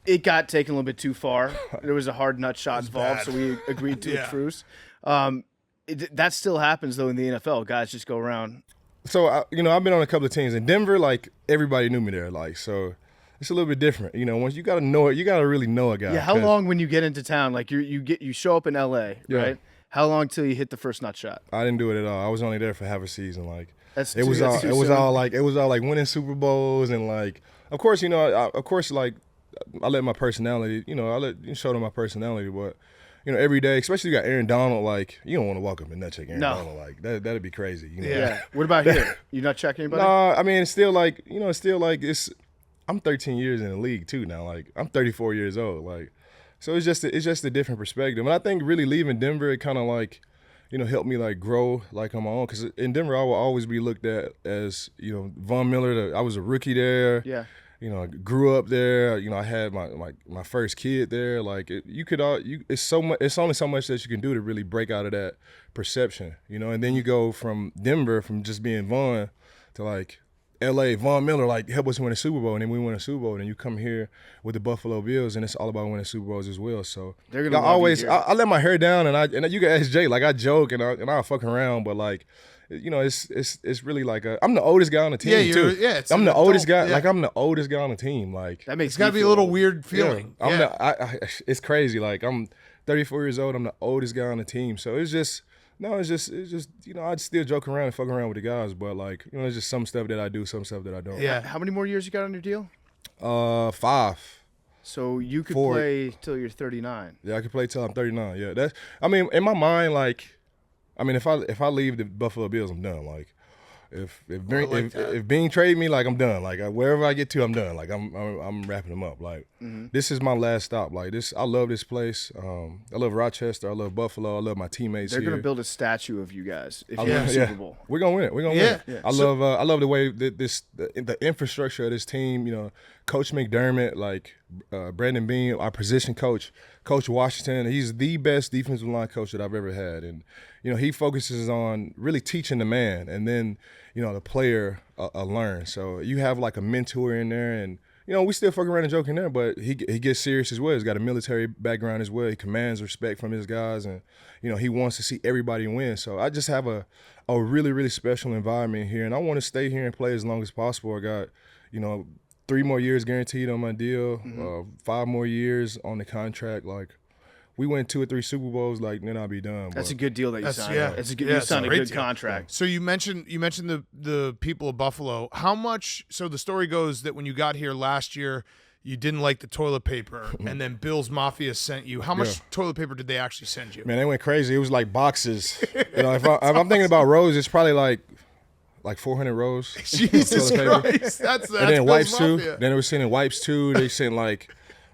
It got taken a little bit too far. There was a hard nut shot involved, so we agreed to a truce. That still happens though in the NFL. Guys just go around. So I've been on a couple of teams in Denver. Like everybody knew me there. Like so, it's a little bit different. Once you gotta know it, you gotta really know a guy. Yeah. How long when you get into town? Like you show up in LA, right? How long till you hit the first nut shot? I didn't do it at all. I was only there for half a season. Like it was all like winning Super Bowls and like of course I let my personality, show them my personality, but every day, especially you got Aaron Donald, like you don't want to walk up and nut check Aaron Donald, like that'd be crazy. Yeah. What about here? You not checking anybody? No, I mean it's still like I'm 13 years in the league too now. Like I'm 34 years old, like so it's just a different perspective. And I think really leaving Denver, it kind of like helped me like grow like on my own. Because in Denver, I will always be looked at as Von Miller. I was a rookie there. Yeah. I grew up there. I had my first kid there. Like it's only so much that you can do to really break out of that perception. And then you go from Denver, from just being Von, to like L.A. Von Miller, like help us win a Super Bowl, and then we win a Super Bowl, and you come here with the Buffalo Bills, and it's all about winning Super Bowls as well. So they're gonna I let my hair down, and you can ask Jay, like I joke and I'll fuck around, but like. It's really like I'm the oldest guy on the team too. Yeah, I'm the oldest guy. Yeah. Like I'm the oldest guy on the team. Like that makes it's gotta be a little weird feeling. Yeah. It's crazy. Like I'm 34 years old. I'm the oldest guy on the team. So it's just I'd still joke around and fuck around with the guys, but like it's just some stuff that I do, some stuff that I don't. Yeah. How many more years you got on your deal? 5. So you could play till you're 39. Yeah, I could play till I'm 39. Yeah, in my mind, like. If I leave the Buffalo Bills, I'm done. Like, if Bean trade me, like I'm done. Like wherever I get to, I'm done. Like I'm wrapping them up. Like this is my last stop. Like this, I love this place. I love Rochester. I love Buffalo. I love my teammates. They're gonna build a statue of you guys if you win the Super Bowl. We're gonna win it. We're gonna win it. Yeah. I love the way that the infrastructure of this team. Coach McDermott, like Brandon Bean, our position coach, Coach Washington. He's the best defensive line coach that I've ever had, and he focuses on really teaching the man, and then the player learn. So you have like a mentor in there, and we still fuck around and joke in there, but he gets serious as well. He's got a military background as well. He commands respect from his guys, and he wants to see everybody win. So I just have a really, really special environment here, and I want to stay here and play as long as possible. I got 3 more years guaranteed on my deal, 5 more years on the contract. Like, we win 2 or 3 Super Bowls, like then I'll be done. That's a good deal that you signed. Yeah, you signed a good contract. So you mentioned the people of Buffalo. How much? So the story goes that when you got here last year, you didn't like the toilet paper, and then Bill's Mafia sent you. How much toilet paper did they actually send you? Man, they went crazy. It was like boxes. If I'm thinking about rows, it's probably like 400 rows. Jesus Christ, that's and then wipes too. Then they were sending wipes too. They sent like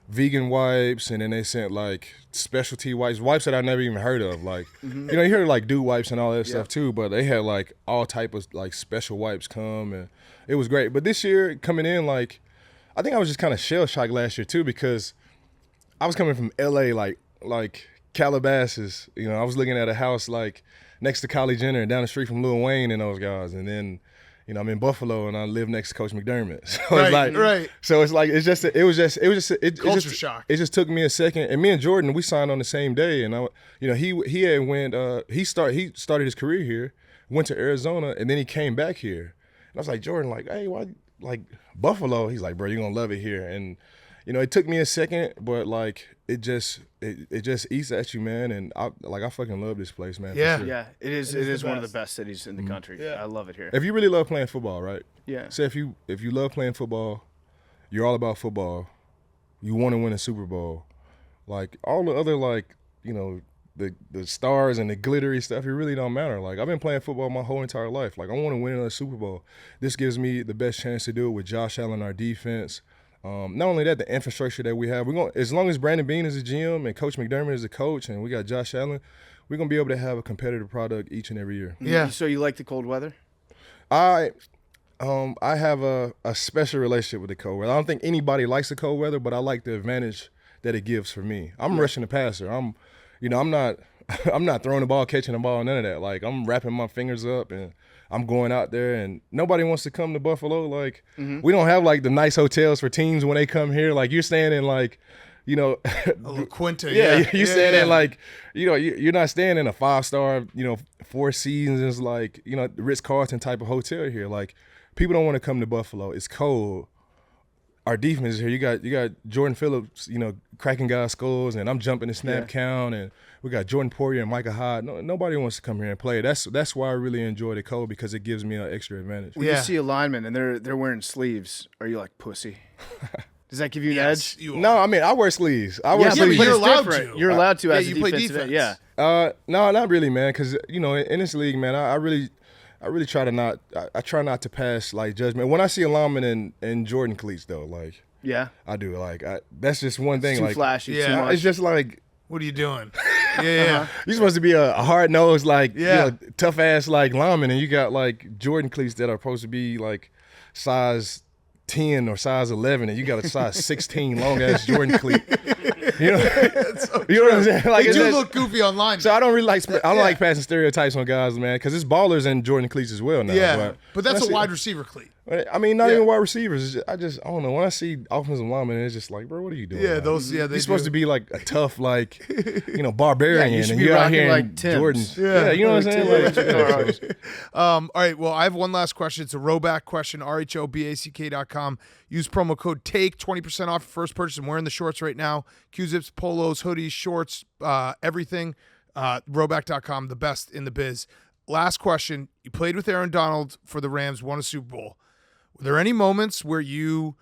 vegan wipes, and then they sent like specialty wipes that I never even heard of. Like you hear like dude wipes and all that stuff too, but they had like all type of like special wipes come, and it was great. But this year coming in, like I think I was just kind of shell shocked last year too, because I was coming from LA, like Calabasas. I was looking at a house like next to Kylie Jenner and down the street from Lil Wayne and those guys, and then I'm in Buffalo and I live next to Coach McDermott. So it's just culture shock. It just took me a second, and me and Jordan, we signed on the same day, and he had went he started his career here, went to Arizona, and then he came back here, and I was like, Jordan, like, hey, why like Buffalo? He's like, bro, you're gonna love it here, and it took me a second, but like it just eats at you, man. And I fucking love this place, man. Yeah, for sure. Yeah, it is one of the best cities in the country. Yeah. I love it here. If you really love playing football, right? Yeah. Say if you love playing football, you're all about football. You want to win a Super Bowl, like all the other the stars and the glittery stuff, it really don't matter. Like I've been playing football my whole entire life. Like I want to win another Super Bowl. This gives me the best chance to do it with Josh Allen, our defense. Not only that, the infrastructure that we have, as long as Brandon Bean is a GM and Coach McDermott is a coach, and we got Josh Allen, we're gonna be able to have a competitive product each and every year. Yeah. So you like the cold weather? I I have a special relationship with the cold weather. I don't think anybody likes the cold weather, but I like the advantage that it gives for me. I'm rushing the passer. I'm not I'm not throwing the ball, catching the ball, none of that. Like, I'm wrapping my fingers up and I'm going out there, and nobody wants to come to Buffalo. Like, we don't have like the nice hotels for teams when they come here. Like, you're staying in like, a La Quinta. you're staying in like, you're not staying in a 5-star, Four Seasons, like, the Ritz-Carlton type of hotel here. Like, people don't want to come to Buffalo. It's cold. Our defense is here. You got Jordan Phillips, cracking guys' skulls, and I'm jumping the snap count, and we got Jordan Poirier and Micah Hyde. Nobody wants to come here and play. That's why I really enjoy the cold, because it gives me an extra advantage. When you see a lineman and they're wearing sleeves, are you like, pussy? Does that give you an edge? No, I mean, I wear sleeves. I wear sleeves. But you're allowed to. You're allowed to as a you play defensive defense. end. No, not really, man. Because in this league, man, I really try to not. I try not to pass like judgment. When I see a lineman in Jordan cleats, though, like, yeah, I do. Like, that's just one thing. It's too like, flashy. Too much. It's just like, what are you doing? Yeah. you're supposed to be a hard nosed, like, tough ass like lineman, and you got like Jordan cleats that are supposed to be like size 10 or size 11, and you got a size 16 long ass Jordan cleat. You know what I'm saying? Like, they do look goofy online. So I don't really like. I don't like passing stereotypes on guys, man, because it's ballers in Jordan cleats as well now. Yeah, but that's a wide receiver cleat. I mean, not even wide receivers. I don't know. When I see offensive linemen, it's just like, bro, what are you doing? Yeah, man? those. Yeah, you're supposed to be like a tough, like, barbarian, you and you're out here in Jordans. Yeah, you know what I'm saying? All right. Well, I have one last question. It's a Roback question. RHOBACK.com. Use promo code TAKE, 20% off your first purchase. I'm wearing the shorts right now. Q-zips, polos, hoodies, shorts, everything. Roback.com, the best in the biz. Last question. You played with Aaron Donald for the Rams, won a Super Bowl. Were there any moments where you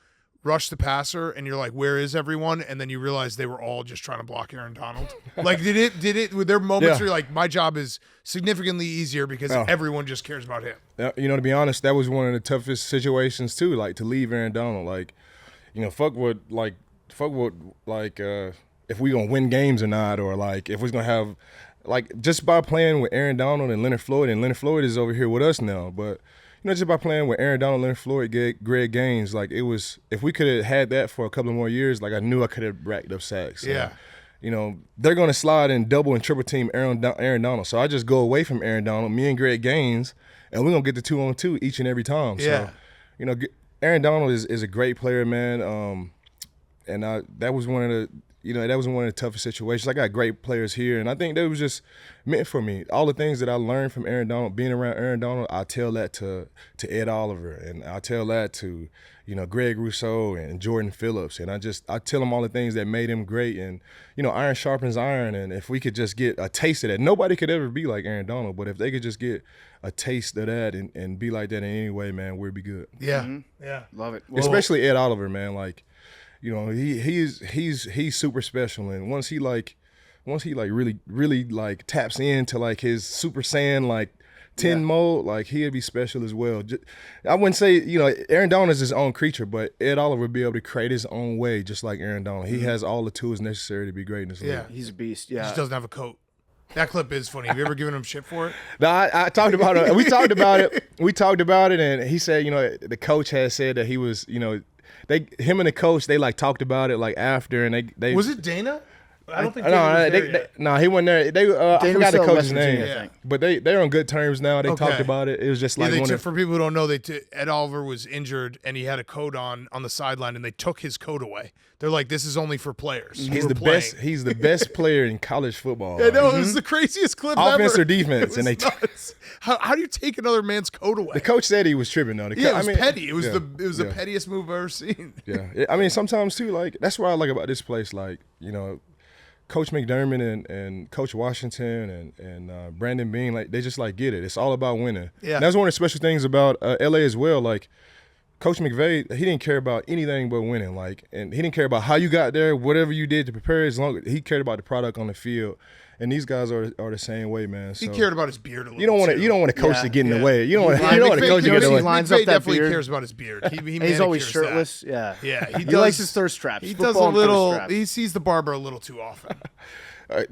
rushed the passer and you're like, where is everyone? And then you realize they were all just trying to block Aaron Donald? Like, were there moments where you're like, my job is significantly easier because everyone just cares about him? To be honest, that was one of the toughest situations too, like, to leave Aaron Donald. Like, fuck what if we gonna win games or not, or like if we're gonna have, like, just by playing with Aaron Donald and Leonard Floyd is over here with us now, but just by playing with Aaron Donald, Leonard Floyd, Greg Gaines, like, it was, if we could have had that for a couple of more years, like, I knew I could have racked up sacks. Yeah. They're going to slide and double and triple team Aaron Donald. So I just go away from Aaron Donald, me and Greg Gaines, and we're going to get the 2-on-2 each and every time. Yeah. So, Aaron Donald is a great player, man. And that was one of the, that was one of the toughest situations. I got great players here, and I think that was just meant for me. All the things that I learned from Aaron Donald, being around Aaron Donald, I tell that to Ed Oliver, and I tell that to, Greg Rousseau and Jordan Phillips, and I tell them all the things that made him great. And, iron sharpens iron, and if we could just get a taste of that, nobody could ever be like Aaron Donald, but if they could just get a taste of that and be like that in any way, man, we'd be good. Yeah. Mm-hmm. Yeah. Love it. Especially Ed Oliver, man, like, he's super special, and once he really like taps into like his Super Saiyan like 10 mode, like, he'll be special as well. I wouldn't say Aaron Donald is his own creature, but Ed Oliver would be able to create his own way just like Aaron Donald. He has all the tools necessary to be great in this league. Yeah, he's a beast. He Yeah, just doesn't have a coat. That clip is funny. Have you ever given him shit for it? No, I talked about it. We talked about it. We talked about it, and he said, the coach had said that he was, him and the coach, they like talked about it like after, and they was it Dana? I don't think Dana no, he wasn't there. I forgot the coach's name, Virginia, but they're on good terms now. They talked about it. It was just like for people who don't know, Ed Oliver was injured and he had a coat on the sideline, and they took his coat away. They're like, this is only for players. He's the best. He's the best player in college football. Yeah, no, it was the craziest clip offense ever. or defense, and they how do you take another man's coat away? The coach said he was tripping though. It was petty. It was the pettiest move I've ever seen. Yeah, I mean, sometimes too, like, that's what I like about this place, like, Coach McDermott and Coach Washington and Brandon Bean, like, they just like get it. It's all about winning. Yeah, and that's one of the special things about LA as well. Like, Coach McVay, he didn't care about anything but winning. Like, and he didn't care about how you got there, whatever you did to prepare. As long as he cared about the product on the field. And these guys are the same way, man. So he cared about his beard a little. You don't want a coach to get in the way. You don't want a coach to get in the way. McVay definitely cares about his beard. He's always shirtless. That. Yeah. He likes his thirst traps. He does a little. He sees the barber a little too often.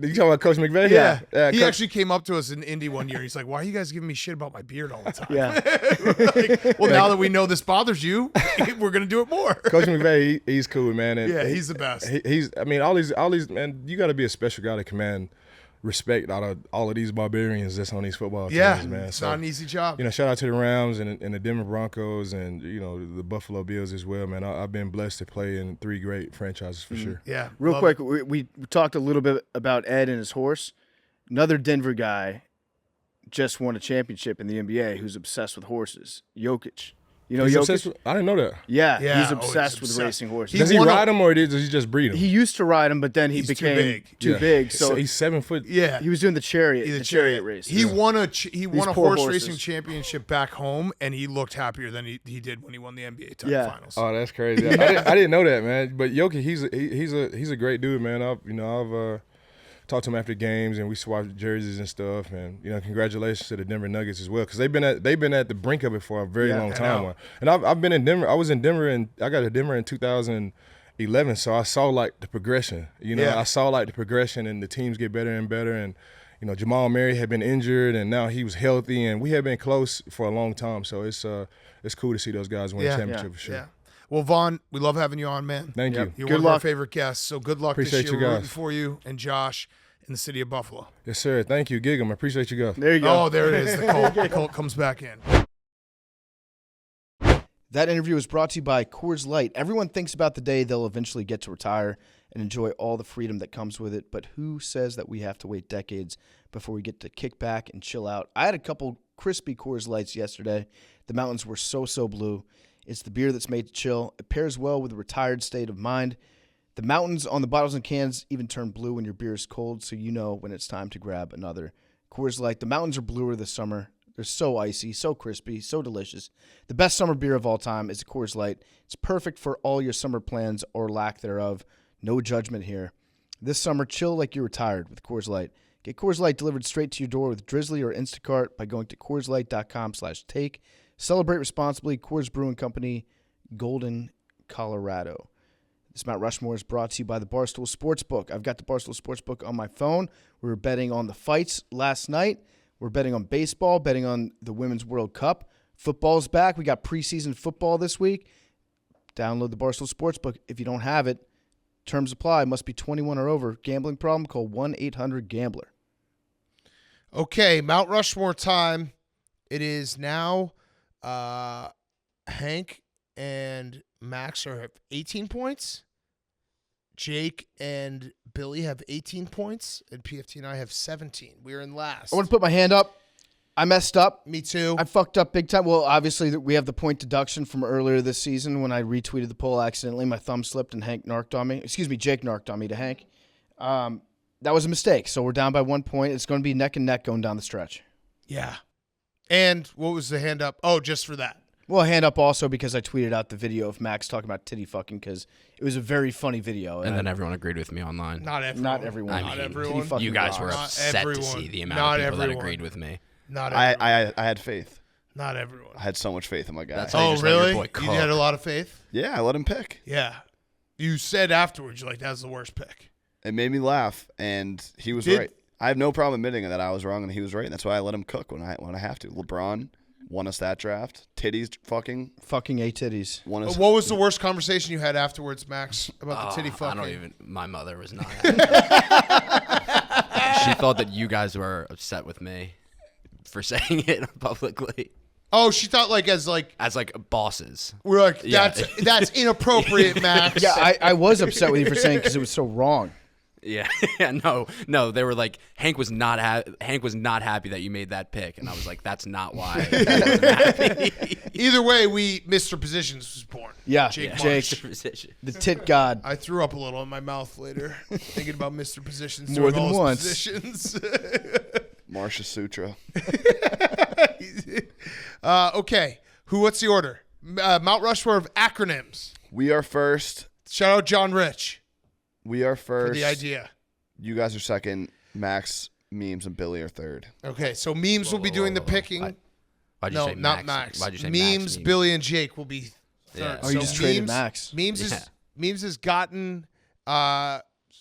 You talking about Coach McVay? Yeah. Yeah, He Coach- actually came up to us in Indy one year. He's like, why are you guys giving me shit about my beard all the time? Yeah. Like, well, now that we know this bothers you, we're going to do it more. Coach McVay, he's cool, man. And Yeah, he's the best. He's. I mean, all these, man. You got to be a special guy to command respect out of all of these barbarians that's on these football teams, man. It's not an easy job. You know, shout out to the Rams and the Denver Broncos and, you know, the Buffalo Bills as well, man. I've been blessed to play in 3 great franchises for sure. Yeah. Real love quick, we talked a little bit about Ed and his horse. Another Denver guy just won a championship in the NBA who's obsessed with horses. Jokic. You know He's Jokic? obsessed with- I didn't know that. Yeah, Yeah, he's oh, obsessed he's with obsessed. racing horses. Does he won a- ride them or does he just breed them? He used to ride them, but then he He's too became big. too Yeah. big. So he's 7 foot. Yeah. he was doing the chariot, He's a the chariot race. He won a poor horse horses. racing championship back home, and he looked happier than he did when he won the NBA title Yeah. finals. Oh, that's crazy. I didn't know that, man. But Jokic, he's a great dude, man. I've talked to him after games, and we swapped jerseys and stuff. And you know, congratulations to the Denver Nuggets as well, because they've been at the brink of it for a very long I time. know. And I've been in Denver. I was in Denver, and I got to Denver in 2011. So I saw like the progression. You know, Yeah. I saw like the progression, and the teams get better and better. And you know, Jamal Murray had been injured, and now he was healthy, and we had been close for a long time. So it's cool to see those guys win Yeah. a championship Yeah. for sure. Yeah. Well, Vaughn, we love having you on, man. Thank you. You're Good one of our luck. favorite guests, so good luck Appreciate this year. you We're guys. rooting for you and Josh in the city of Buffalo. Yes, sir. Thank you, Gig'em. I appreciate you guys. There you go. Oh, there it is. The Colt comes back in. That interview was brought to you by Coors Light. Everyone thinks about the day they'll eventually get to retire and enjoy all the freedom that comes with it, but who says that we have to wait decades before we get to kick back and chill out? I had a couple crispy Coors Lights yesterday. The mountains were so blue. It's the beer that's made to chill. It pairs well with a retired state of mind. The mountains on the bottles and cans even turn blue when your beer is cold, so you know when it's time to grab another Coors Light. The mountains are bluer this summer. They're so icy, so crispy, so delicious. The best summer beer of all time is a Coors Light. It's perfect for all your summer plans or lack thereof. No judgment here. This summer, chill like you're retired with Coors Light. Get Coors Light delivered straight to your door with Drizly or Instacart by going to CoorsLight.com/take. Celebrate responsibly. Coors Brewing Company, Golden, Colorado. This Mount Rushmore is brought to you by the Barstool Sportsbook. I've got the Barstool Sportsbook on my phone. We were betting on the fights last night. We're betting on baseball, betting on the Women's World Cup. Football's back. We got preseason football this week. Download the Barstool Sportsbook. If you don't have it, terms apply. Must be 21 or over. Gambling problem? Call 1-800-GAMBLER. Okay, Mount Rushmore time. It is now Hank and Max have 18 points. Jake and Billy have 18 points, and PFT and I have 17. We're in last. I want to put my hand up. I messed up. Me too. I fucked up big time. Well, obviously, we have the point deduction from earlier this season when I retweeted the poll accidentally. My thumb slipped and Hank narked on me. Excuse me, Jake narked on me to Hank. That was a mistake. So we're down by 1 point. It's going to be neck and neck going down the stretch. Yeah. And what was the hand up? Oh, just for that. Well, hand up also because I tweeted out the video of Max talking about titty fucking because it was a very funny video. And then everyone agreed with me online. Not everyone. Not everyone. I Not mean, everyone. Titty fucking You guys were rocks. Not upset everyone. to see the amount Not of people everyone. that agreed with me. Not everyone. I had faith. Not everyone. I had so much faith in my guy. That's how you Oh, just let your really? boy You had a cook. lot of faith? Yeah, I let him pick. Yeah. You said afterwards, you're like, that's the worst pick. It made me laugh, and he was Did- right. I have no problem admitting that I was wrong and he was right. And that's why I let him cook when I have to. LeBron won us that draft. Titties fucking Fucking A titties. won us. What was the worst conversation you had afterwards, Max, about the titty I fucking? don't even. My mother was not happy. She thought that you guys were upset with me for saying it publicly Oh, she thought as as like bosses. we're like Yeah. that's inappropriate, Max. Yeah, I was upset with you for saying because it was so wrong. Yeah, no. They were like, Hank was not happy that you made that pick, and I was like, that's not why. I wasn't happy. Either way, Mr. Positions was born. Yeah, Jake Jake. Marsh. The tit god. I threw up a little in my mouth later thinking about Mr. Positions. More doing than all his once. Positions. Marsha Sutra. Okay, what's the order? Mount Rushmore of acronyms. We are first. Shout out John Rich We are for first. the idea. You guys are second. Max, Memes, and Billy are third. Okay, so Memes will be doing the picking. Why'd you No, say not Max? Max. Why'd you say Memes, Max? Billy, and Jake will be third. Yeah. Oh, you just traded Max. Memes Yeah. Memes has gotten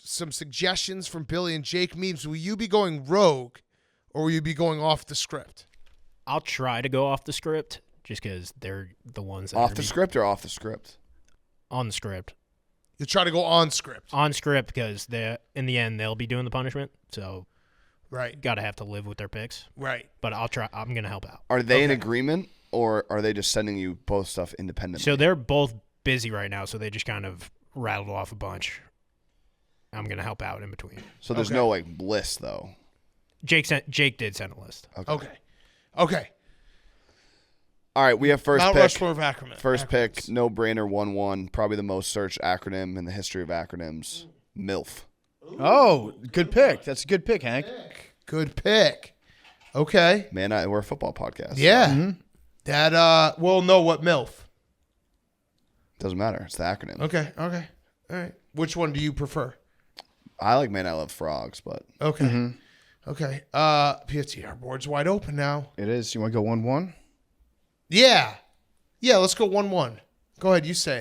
some suggestions from Billy and Jake memes. Will you be going rogue, or will you be going off the script? I'll try to go off the script just because they're the ones that Off the script or off the script? on the script. You'll try to go on script. On script because in the end they'll be doing the punishment. So Right. gotta have to live with their picks. Right. But I'll try. I'm gonna help out. Are they in agreement, or are they just sending you both stuff independently? So they're both busy right now. So they just kind of rattled off a bunch. I'm gonna help out in between. So there's no like list though. Jake did send a list. Okay. All right, we have first Mount pick. Rushmore of Acronyms. First pick, no brainer, 1-1. Probably the most searched acronym in the history of acronyms. MILF. Oh, good pick. That's a good pick, Hank. Good pick. Okay. Man, we're a football podcast. Yeah. That we'll know what MILF. Doesn't matter. It's the acronym. Okay. All right. Which one do you prefer? I like Man, I Love Frogs, but Okay. Okay. PFT, our board's wide open now. It is. You want to go 1-1? Yeah. Yeah, let's go 1-1. Go ahead, you say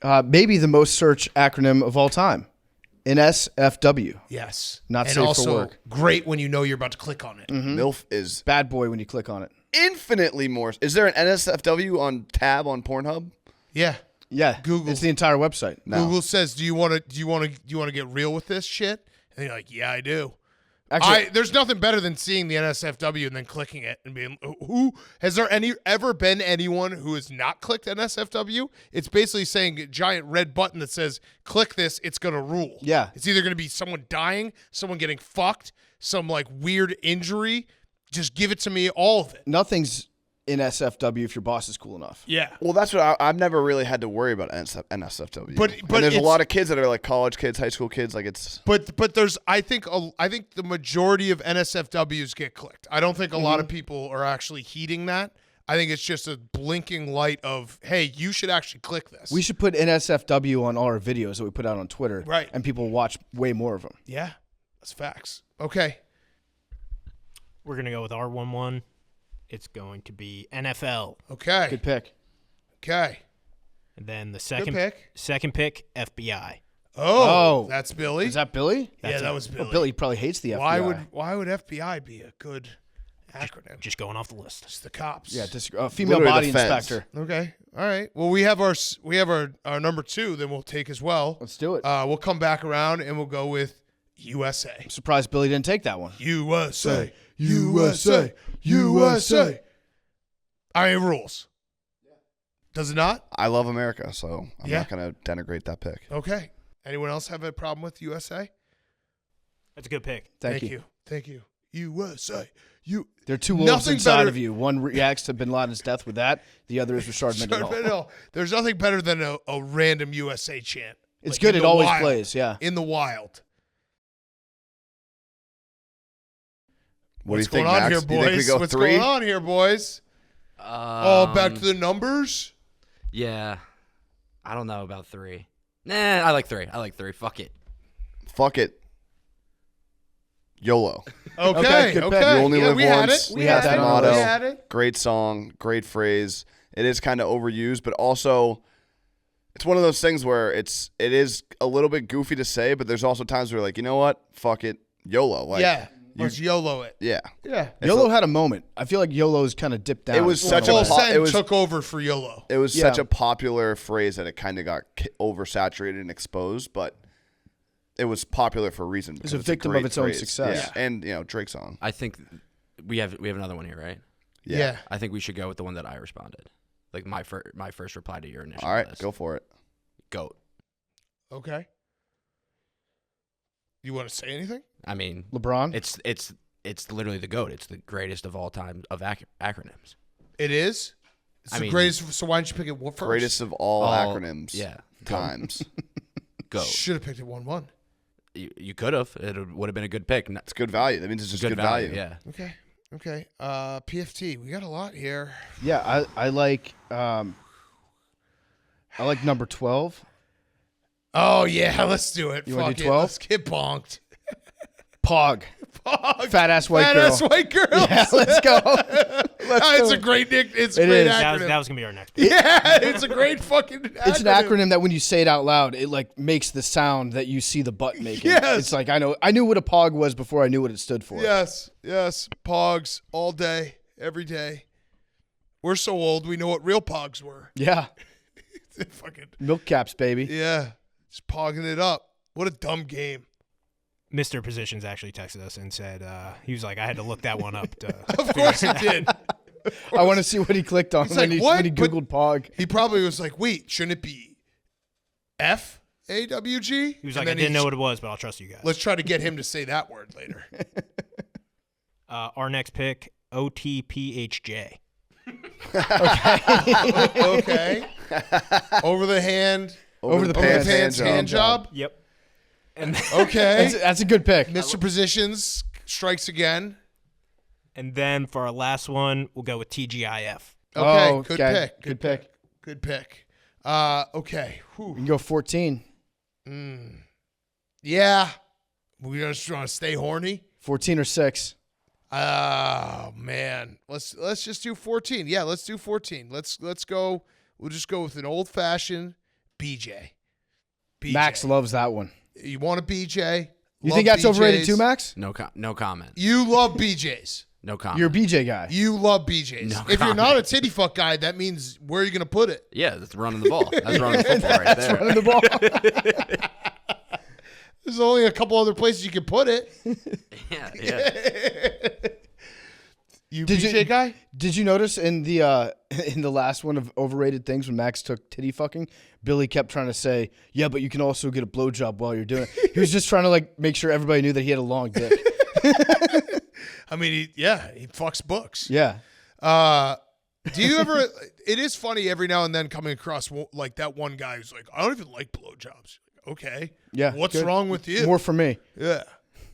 it. Maybe the most searched acronym of all time. NSFW. Yes. Not and safe for also work. great when you know you're about to click on it. MILF is Bad boy when you click on it. infinitely more. Is there an NSFW on tab on Pornhub? Yeah. Yeah. Google. It's the entire website. No. Google says, "Do you want to get real with this shit?" And you're like, "Yeah, I do." Actually, There's nothing better than seeing the NSFW and then clicking it and being, who has there ever been anyone who has not clicked NSFW? It's basically saying a giant red button that says, click this, it's going to rule. Yeah. It's either going to be someone dying, someone getting fucked, some like weird injury. Just give it to me, all of it. nothing's in SFW if your boss is cool enough. Yeah. Well, that's what I've never really had to worry about NSFW. But and there's a it's- lot of kids that are like college kids, high school kids. Like it's But there's I think the majority of NSFWs get clicked. I don't think a lot of people are actually heeding that. I think it's just a blinking light of, hey, you should actually click this. We should put NSFW on all our videos that we put out on Twitter. Right. And people watch way more of them. Yeah, that's facts. Okay. We're gonna go with R11. It's going to be NFL. Okay. Good pick. Okay. And then the Good second pick. pick, FBI. Oh, that's Billy. Is that Billy? Yeah, that was Billy. Well, Billy probably hates the FBI. Why would FBI be a good acronym? Just going off the list. Just the cops. Yeah, female Literally body the feds. inspector. Okay. All right. Well, we have our number 2. Then we'll take as well. Let's do it. We'll come back around and we'll go with USA. I'm surprised Billy didn't take that one. USA. USA. USA. I mean, rules. Does it not? I love America, so I'm Yeah. not gonna denigrate that pick. Okay. Anyone else have a problem with USA? That's a good pick. Thank you. Thank you. USA. There are two wolves Nothing inside better- of you. One reacts to Bin Laden's death with that. The other is Rashard Mendenhall. There's nothing better than a random USA chant. It's Like, good. in It the always wild. plays. Yeah. In the wild. What What's do you think, going on Max? here, Do you think we boys? go What's 3? going on here, boys? Back to the numbers? Yeah. I don't know about 3. Nah, I like 3. Fuck it. Fuck it. YOLO. Okay. good pick. You only live we had once. it. We had that motto. We had it. Great song, great phrase. It is kind of overused, but also it's one of those things where it is a little bit goofy to say, but there's also times where you're like, you know what? Fuck it. YOLO. Like, Yeah. Let's YOLO it. Yeah. Yeah. YOLO had a moment. I feel like YOLO's kind of dipped down. It was such a Full po- Send it was- took over for YOLO. It was Yeah. such a popular phrase that it kind of got oversaturated and exposed, but it was popular for a reason. It's a because victim great of its own phrase. success. Yeah. And, Drake's song. I think we have another one here, right? Yeah. I think we should go with the one that I responded. Like my first reply to your initial All right, list. go for it. GOAT. Okay. You want to say anything? I mean, LeBron. it's literally the GOAT. It's the greatest of all time of acronyms. It is? It's I the mean- greatest. So why didn't you pick it first? Greatest of all acronyms. Yeah. Times. GOAT. Should have picked it 1-1. You could have. It would have been a good pick. It's good value. That means it's just good value. Yeah. Okay. PFT. We got a lot here. Yeah, I like number 12. Oh, yeah. Let's do it. You wanna Fuck do it. 12? Let's get bonked. Pog. Pog. Fat ass white girl. Fat ass white girl. Yeah, let's go. It's a great nick. It's a It great is. acronym. That was gonna be our next pick. Yeah, it's a great fucking acronym. It's an acronym that when you say it out loud, it like makes the sound that you see the butt making. Yes. It's like I knew what a pog was before I knew what it stood for. Yes. Pogs all day, every day. We're so old, we know what real pogs were. Yeah. Fucking Milk caps, baby. yeah, just pogging it up. What a dumb game. Mr. Positions actually texted us and said he was like, I had to look that one up. Of course he did. I want to see what he clicked on He's when, like, he, "What?" when he But- Googled pog. He probably was like, wait, shouldn't it be FAWG? He was like, I didn't know what it was, but I'll trust you guys. Let's try to get him to say that word later. Our next pick, OTPHJ. Okay. Over the hand. Over the Pants pants hand job. Yep. And Okay. That's a good pick. Mr. Positions strikes again. and then for our last one, we'll go with TGIF. Okay. Oh, Good okay. pick. Good pick. Good pick. Okay. We Whew. can go 14. Yeah. We just want to stay horny. 14 or 6. Oh man. Let's just do 14. Yeah, let's do 14. Let's go. We'll just go with an old fashioned BJ. Max loves that one. You want a BJ? You Love think that's overrated BJs. too, Max? No comment. You love BJs. No comment. You're a BJ guy. You love BJs. No If you're not a comment. titty fuck guy, that means where are you gonna put it? Yeah, that's running the ball. That's running the football right there. Running the ball. There's only a couple other places you can put it. Yeah. You Did BJ you- guy? Did you notice in the last one of overrated things when Max took titty fucking, Billy kept trying to say, "Yeah, but you can also get a blowjob while you're doing it." He was just trying to like make sure everybody knew that he had a long dick. I mean, he fucks books. Yeah. Do you ever? It is funny every now and then coming across like that one guy who's like, I don't even like blowjobs. Okay. Yeah. What's good. wrong with you? More for me. Yeah.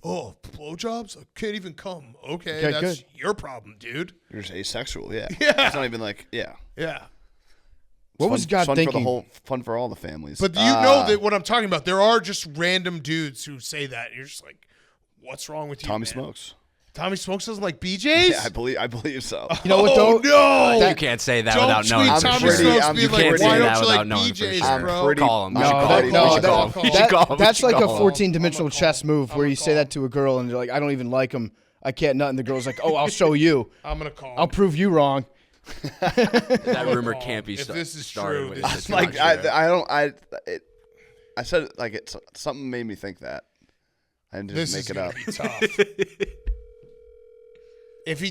Oh, blowjobs? I can't even come. Okay, Okay, that's good. your problem, dude. You're just asexual, yeah. Yeah. It's not even like, yeah. Yeah. What was God fun thinking? Fun for all the families. But do you know that what I'm talking about? There are just random dudes who say that. And you're just like, what's wrong with you, Tommy man? Smokes. Tommy Smokes doesn't like BJs? Yeah, I believe so. You know what though? Oh, no. You can't say that Don't without tweet knowing. Tommy pretty- Smokes I'm being pretty- like, you why can't say don't that you like without knowing for BJs, sure. I'm bro? pretty- Call him. No, We should that- call him. no, We should that- call him. that- We should call him. That's like a Call him. 14-dimensional chess move where you say that to a girl and you're like, "I don't even like him. I can't nut," and the girl's like, "Oh, I'll show you. I'm going to call I'll him. prove you wrong." That rumor can't be If this is started true, with this this is much. Like I said it like it's something made me think that. I didn't This just is make it going up. to be tough. If he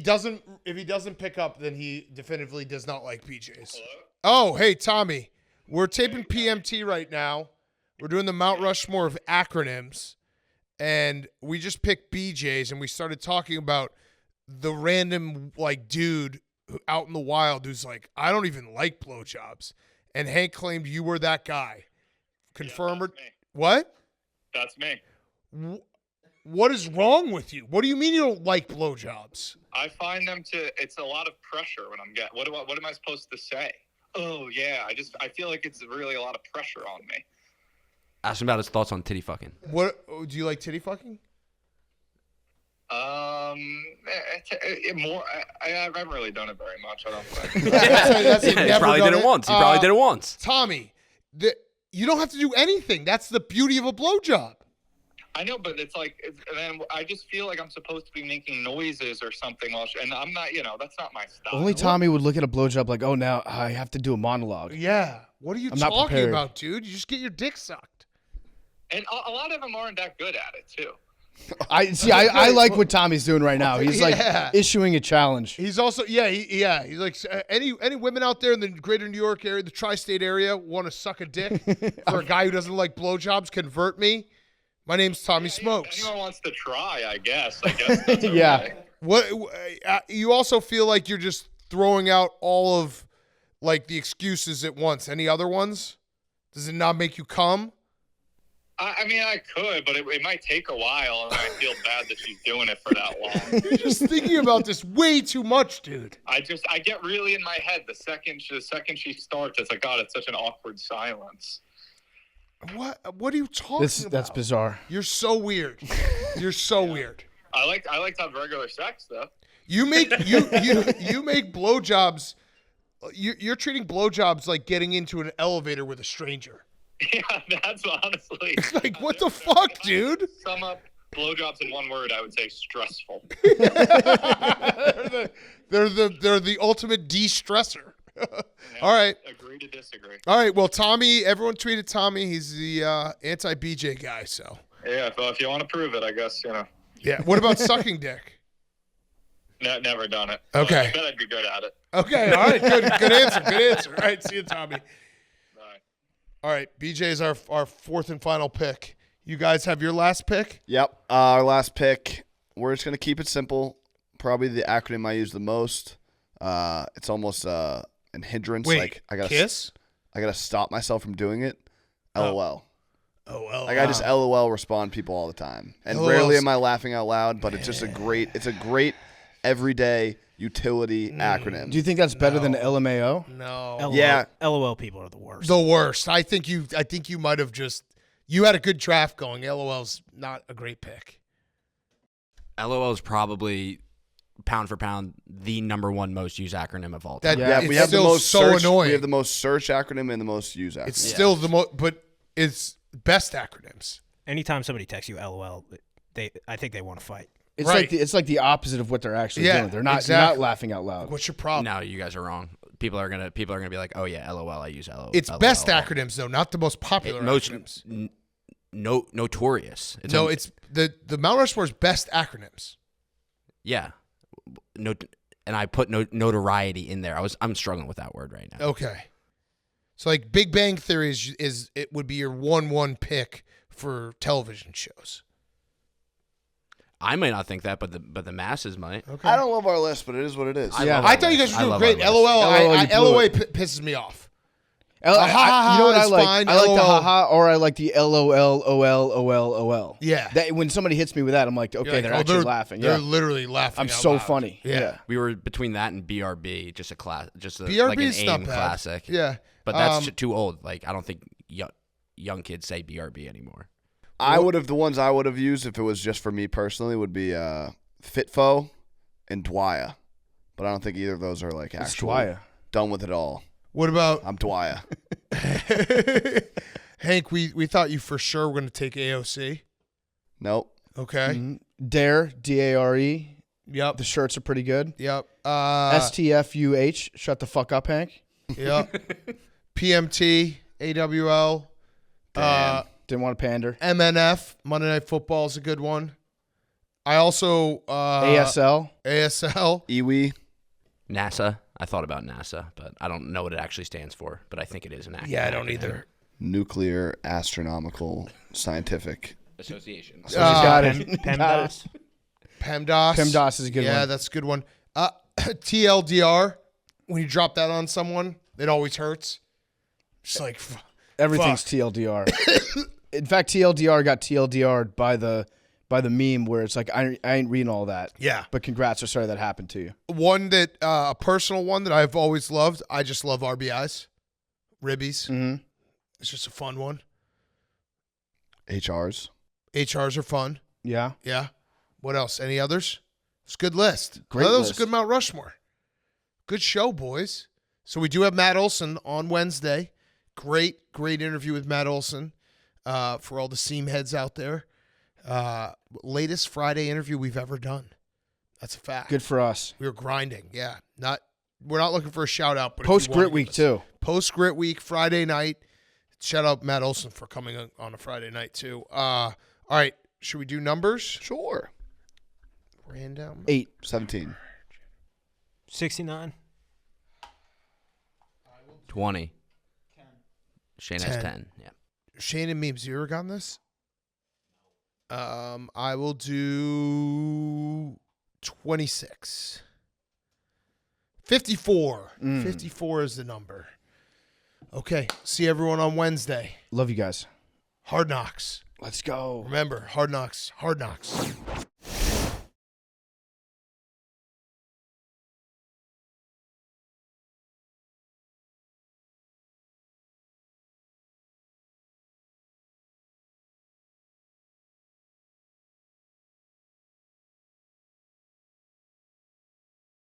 doesn't pick up, then he definitively does not like BJs. Oh, hey, Tommy. We're taping PMT right now. We're doing the Mt Rushmore of acronyms. And we just picked BJs, and we started talking about the random, like, dude out in the wild who's like, I don't even like blowjobs. And Hank claimed you were that guy. Confirm or that's me. what? That's me. What is wrong with you? What do you mean you don't like blowjobs? I find them it's a lot of pressure when I'm getting, what am I supposed to say? Oh yeah. I feel like it's really a lot of pressure on me. Ask him about his thoughts on titty fucking. What do you like titty fucking? More. I haven't really done it very much. I don't think. That's it. He Never probably done did it once. He probably did it once. Tommy, you don't have to do anything. That's the beauty of a blowjob. I know, but it's like, then I just feel like I'm supposed to be making noises or something, and I'm not. That's not my style. Only Tommy would look at a blowjob like, "Oh, now I have to do a monologue." Yeah. What are you I'm not talking prepared. about, dude? You just get your dick sucked. And a lot of them aren't that good at it too. I like what Tommy's doing right now. He's Yeah. like issuing a challenge. He's also he's like any women out there in the greater New York area, the tri-state area, want to suck a dick for a guy who doesn't like blowjobs, convert me. My name's Tommy Smokes. Anyone wants to try, I guess. That's okay. Yeah. What you also feel like you're just throwing out all of like the excuses at once. Any other ones? Does it not make you come? I mean, I could, but it might take a while, and I feel bad that she's doing it for that long. You're just thinking about this way too much, dude. I get really in my head the second she starts. It's like, God, it's such an awkward silence. What are you talking about? That's bizarre. You're so weird. You're so weird. I like to have regular sex though. You make you make blowjobs. You're treating blowjobs like getting into an elevator with a stranger. Yeah, that's honestly. Like, what the fuck, dude? Sum up blowjobs in one word, I would say stressful. they're the ultimate de-stressor. All right. Agree to disagree. All right. Well, Tommy, everyone tweeted Tommy. He's the anti-BJ guy. So Yeah, well, if you want to prove it, I guess, yeah. What about sucking dick? Never done it. Okay. I bet I'd be good at it. Okay. All right. Good answer. Good answer. All right. See you, Tommy. Bye. All right. BJ is our fourth and final pick. You guys have your last pick? Yep. Our last pick. We're just gonna keep it simple. Probably the acronym I use the most. It's almost an hindrance. Wait. Like I gotta KISS? I gotta stop myself from doing it. Oh. LOL. Oh, well. Like I just LOL respond to people all the time, and LOLs. rarely am I laughing out loud. But it's just a great everyday utility acronym. Do you think that's better than LMAO? No. LOL, Yeah. LOL people are the worst. The worst. I think you might have you had a good draft going. LOL's not a great pick. LOL is probably pound for pound the number one most used acronym of all time. That Yeah, we it's have the still most so search. annoying. We have the most search acronym and the most used acronym. It's still the most, but it's best acronyms. Anytime somebody texts you LOL, I think they want to fight. It's Right. like the opposite of what they're actually Yeah, doing. They're not exactly. not laughing out loud. What's your problem? No, you guys are wrong. People are gonna be like, oh yeah, LOL. I use LOL. It's best acronyms though, not the most popular Most acronyms. notorious. It's the Mount Rushmore's best acronyms. Yeah. And I put notoriety in there. I'm struggling with that word right now. Okay. So like Big Bang Theory is it would be your 1-1 pick for television shows. I might not think that, but the masses might. Okay. I don't love our list, but it is what it is. Yeah. I thought you guys were doing great. LOL, LOL, you blew LOL it. pisses me off. You know what I is like? fine. I like the LOL. haha, or I like the LOL, OL, OL, OL. Yeah. That, when somebody hits me with that, I'm like, okay, You're like, they're oh, actually laughing. They're Yeah. literally laughing. I'm out so loud. funny. Yeah. We were between that and BRB, just a BRB like an is not AIM bad. classic. Yeah. But that's too old. Like I don't think young kids say BRB anymore. The ones I would have used if it was just for me personally would be Fitfo and Dwyer. But I don't think either of those are like It's actual Dwyer. done with it all. What about I'm Dwyer. Hank? We thought you for sure were going to take AOC. Nope. Okay. Mhm. Dare, DARE. Yep. The shirts are pretty good. Yep. STFUH. Shut the fuck up, Hank. Yep. PMT, AWL, Damn. Didn't want to pander. MNF, Monday Night Football is a good one. I also ASL. ASL. Iwi. NASA. I thought about NASA, but I don't know what it actually stands for. But I think it is an acronym. Yeah, I don't either. Nuclear Astronomical Scientific. Association. Got it. PEMDAS. PEMDAS. PEMDAS is a good one. Yeah, that's a good one. TLDR. When you drop that on someone, it always hurts. Just like Everything's fuck. TLDR. In fact, TLDR got TLDR'd by the meme where it's like, I ain't reading all that. Yeah. But congrats, or sorry that happened to you. One that a personal one that I've always loved. I just love RBIs, ribbies. Mm-hmm. It's just a fun one. HRs. HRs are fun. Yeah. Yeah. What else? Any others? It's a good list. Great That was a list. good Mount Rushmore. Good show, boys. So we do have Matt Olson on Wednesday. Great interview with Matt Olson for all the seam heads out there. Latest Friday interview we've ever done. That's a fact. Good for us. We were grinding. Yeah. We're not looking for a shout out, but Post Grit Week too. Post Grit Week, Friday night. Shout out Matt Olson for coming on a Friday night too. All right. Should we do numbers? Sure. Random. 8. 17. 69. 20. Shane has 10. 10. Yeah. Shane and Memes, you ever gotten this? I will do 26. 54. 54 is the number. Okay. See everyone on Wednesday. Love you guys. Hard Knocks. Let's go. Remember, Hard Knocks. Hard Knocks.